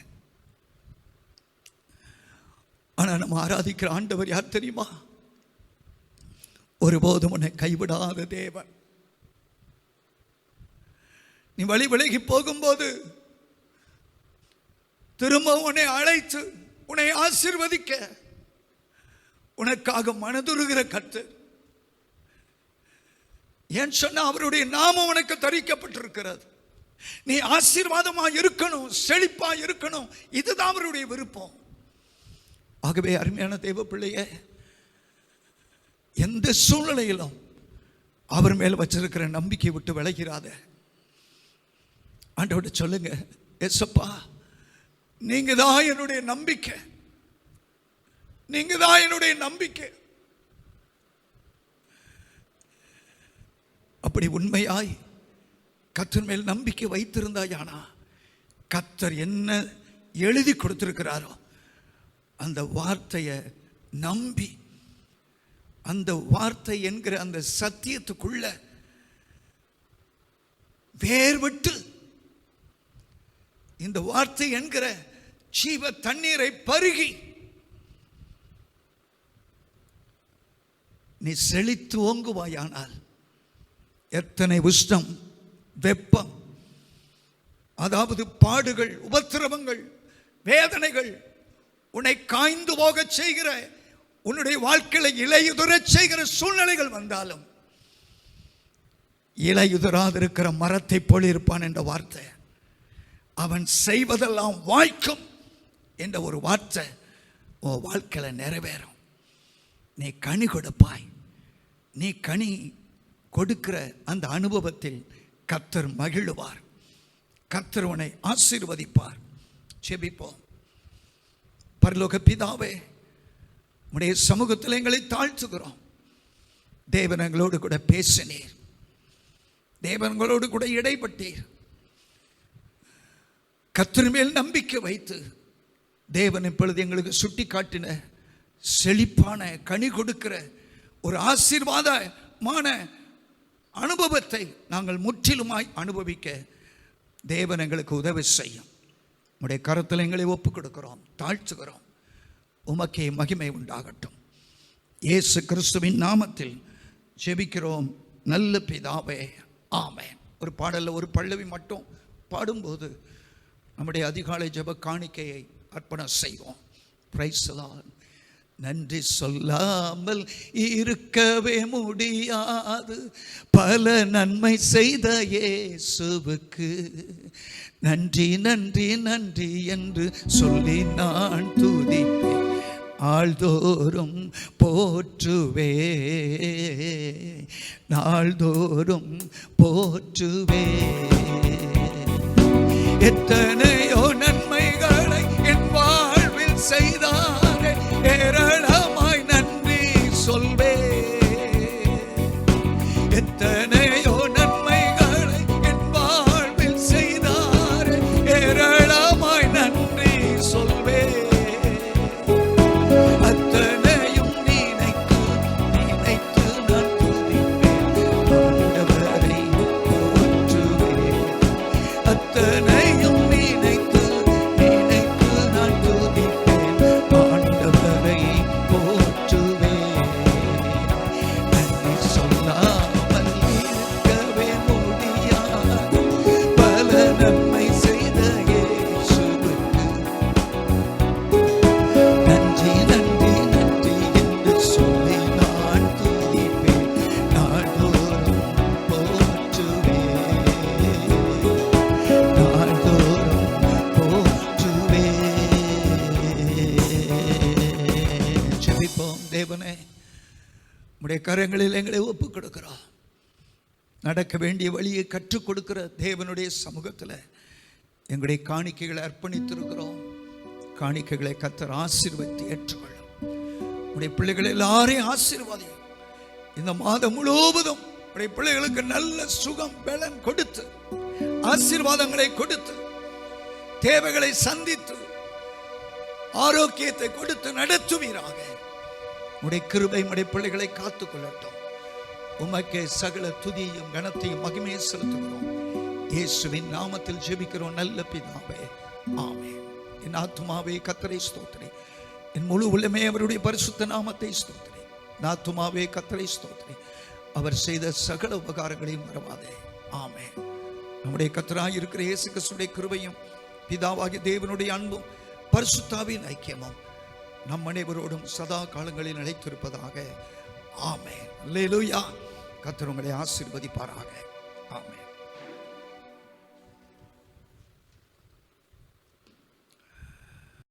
[SPEAKER 1] ஆனா நம்ம ஆராதிக்கிற ஆண்டவர் யார் தெரியுமா? ஒருபோதும் உன்னை கைவிடாத தேவன். நீ வழி விலகி போகும்போது திரும்ப உன்னை அழைத்து உன்னை ஆசீர்வதிக்க உனக்காக மனதுருகிற கர்த்தர். ஏன் சொன்னா அவருடைய நாமம் உனக்கு தரிக்கப்பட்டிருக்கிறது. நீ ஆசீர்வாதமா இருக்கணும், செழிப்பா இருக்கணும், இதுதான் அவருடைய விருப்பம். ஆகவே அருமையான தேவ பிள்ளையே, எந்த சூழ்நிலையிலும் அவர் மேல் வச்சிருக்கிற நம்பிக்கை விட்டு விலகிறாத. ஆண்டவர்கிட்ட சொல்லுங்க, ஏசப்பா நீங்க தான் என்னுடைய நம்பிக்கை, நீங்க தான் என்னுடைய நம்பிக்கை. அப்படி உண்மையாய் கர்த்தர் மேல் நம்பிக்கை வைத்திருந்தாயானா, கர்த்தர் என்ன எழுதி கொடுத்திருக்கிறாரோ அந்த வார்த்தையை நம்பி, அந்த வார்த்தை என்கிற அந்த சத்தியத்துக்குள்ள வேர்விட்டு இந்த வார்த்தை என்கிற ஜீவ தண்ணீரை பருகி நீ செழித்து ஓங்குவாயானால், எத்தனை உஷ்ணம், வெப்பம், அதாவது பாடுகள், உபத்திரவங்கள், வேதனைகள் உன்னை காய்ந்து போக செய்கிற, உன்னுடைய வாழ்க்கையில இலையுதிர செய்கிற சூழ்நிலைகள் வந்தாலும் இலையுதிராதிருக்கிற மரத்தை போல இருப்பான் என்ற வார்த்தை, அவன் செய்வதெல்லாம் வாய்க்கும் என்ற ஒரு வார்த்தை உன் வாழ்க்கையில நிறைவேறும். நீ கனி கொடுப்பாய். நீ கனி கொடுக்கிற அந்த அனுபவத்தில் கர்த்தர் மகிழுவார், கர்த்தர் உன்னை ஆசீர்வதிப்பார். ஜெபிப்போம். பரலோக பிதாவே, உடைய சமூகத்தில் எங்களை தாழ்த்துகிறோம். தேவன் எங்களோடு கூட பேசினீர், தேவன்களோடு கூட இடைப்பட்டீர். கர்த்தர் மேல் நம்பிக்கை வைத்து தேவன் இப்பொழுது எங்களுக்கு சுட்டி காட்டின செழிப்பான கனி கொடுக்கிற ஒரு ஆசீர்வாதமான அனுபவத்தை நாங்கள் முற்றிலுமாய் அனுபவிக்க தேவன் எங்களுக்கு உதவி செய்யும். உடைய கரத்தில் எங்களை ஒப்புக் கொடுக்கிறோம், தாழ்த்துகிறோம். உமக்கே மகிமை உண்டாகட்டும். இயேசு கிறிஸ்துவின் நாமத்தில் ஜெபிக்கிறோம் நல்ல பிதாவே, ஆமென். ஒரு பாடல்ல ஒரு பல்லவி மட்டும் பாடும்போது நம்முடைய அதிகாலை ஜெப காணிக்கையை அர்ப்பணம் செய்வோம். Price the Lord. நன்றி சொல்லாமல் இருக்கவே முடியாது. பல நன்மை செய்த இயேசுவுக்கு நன்றி நன்றி நன்றி என்று சொல்லி நான் துதிப்பேன். நாள்தோறும் போற்றுவே, நாள்தோறும் போற்றுவே. எத்தனையோ நன்மைகளை என் வாழ்வில் செய்தாரே, ஏராளமாய் நன்றி சொல்வே. எத்தனையோ நன்மைகளை என் வாழ்வில் செய்தாரே, ஏராளமாய் நன்றி சொல்வே. அத்தனையும் நினைத்து நினைத்து நான் துதிப்பேன், ஆண்டவரை போற்றுவேன். அத்தனையும் நினைத்து நினைத்து நான் துதிப்பேன், ஆண்டவரை போற்றுவேன். நன்றி சொல்லாமல் இருக்கவே முடியாது. பல நன்மை செய்த இயேசுவுக்கு நன்றி நன்றி நன்றி என்று சொல்லி நான் துதிப்பேன், நாள்தோறும் போற்றுவேன், நாள்தோறும் போற்றுவேன். ஜெபிப்போம். தேவனே, உம்முடைய கரங்களில் எங்களை ஒப்புக் கொடுக்கிறோம். நடக்க வேண்டிய வழியை கற்றுக் கொடுக்கிற தேவனுடைய சமூகத்தில் எங்களுடைய காணிக்கைகளை அர்ப்பணித்திருக்கிறோம். காணிக்கைகளை கர்த்தர் ஆசீர்வதித்து ஏற்றுக்கொள்ளும். உடைய பிள்ளைகள் எல்லாரையும் ஆசீர்வாதியும். இந்த மாதம் முழுவதும் உடைய பிள்ளைகளுக்கு நல்ல சுகம் பலன் கொடுத்து, ஆசீர்வாதங்களை கொடுத்து, தேவைகளை சந்தித்து, ஆரோக்கியத்தை கொடுத்து நடத்துவீராக. உடைய கிருபை உடைய பிள்ளைகளை காத்துக் கொள்ளட்டும். உமக்கே சகல துதியையும் கனத்தையும் மகிமையை செலுத்துகிறோம். இயேசுவின் நாமத்தில் ஜெபிக்கிறோம் நல்ல பிதாவே, ஆமென். என் ஆத்துமாவே கர்த்தரை ஸ்தோத்திரி, என் முழு உள்ளமே அவருடைய பரிசுத்த நாமத்தை ஸ்தோத்திரி. என் ஆத்துமாவே கர்த்தரை ஸ்தோத்திரி, அவர் செய்த சகல உபகாரங்களையும் மறவாதே. ஆமென். நம்முடைய கர்த்தராய் இருக்கிற இயேசு கிறிஸ்துவின் கிருபையும் பிதாவாகிய தேவனுடைய அன்பும் பரிசுத்தாவின் ஐக்கியமும் நம் அனைவரோடும் சதா காலங்களில் நிலைத்திருப்பதாக. ஆமென். அல்லேலூயா. கர்த்தர் உங்களை ஆசீர்வதிப்பாராக. ஆமென்.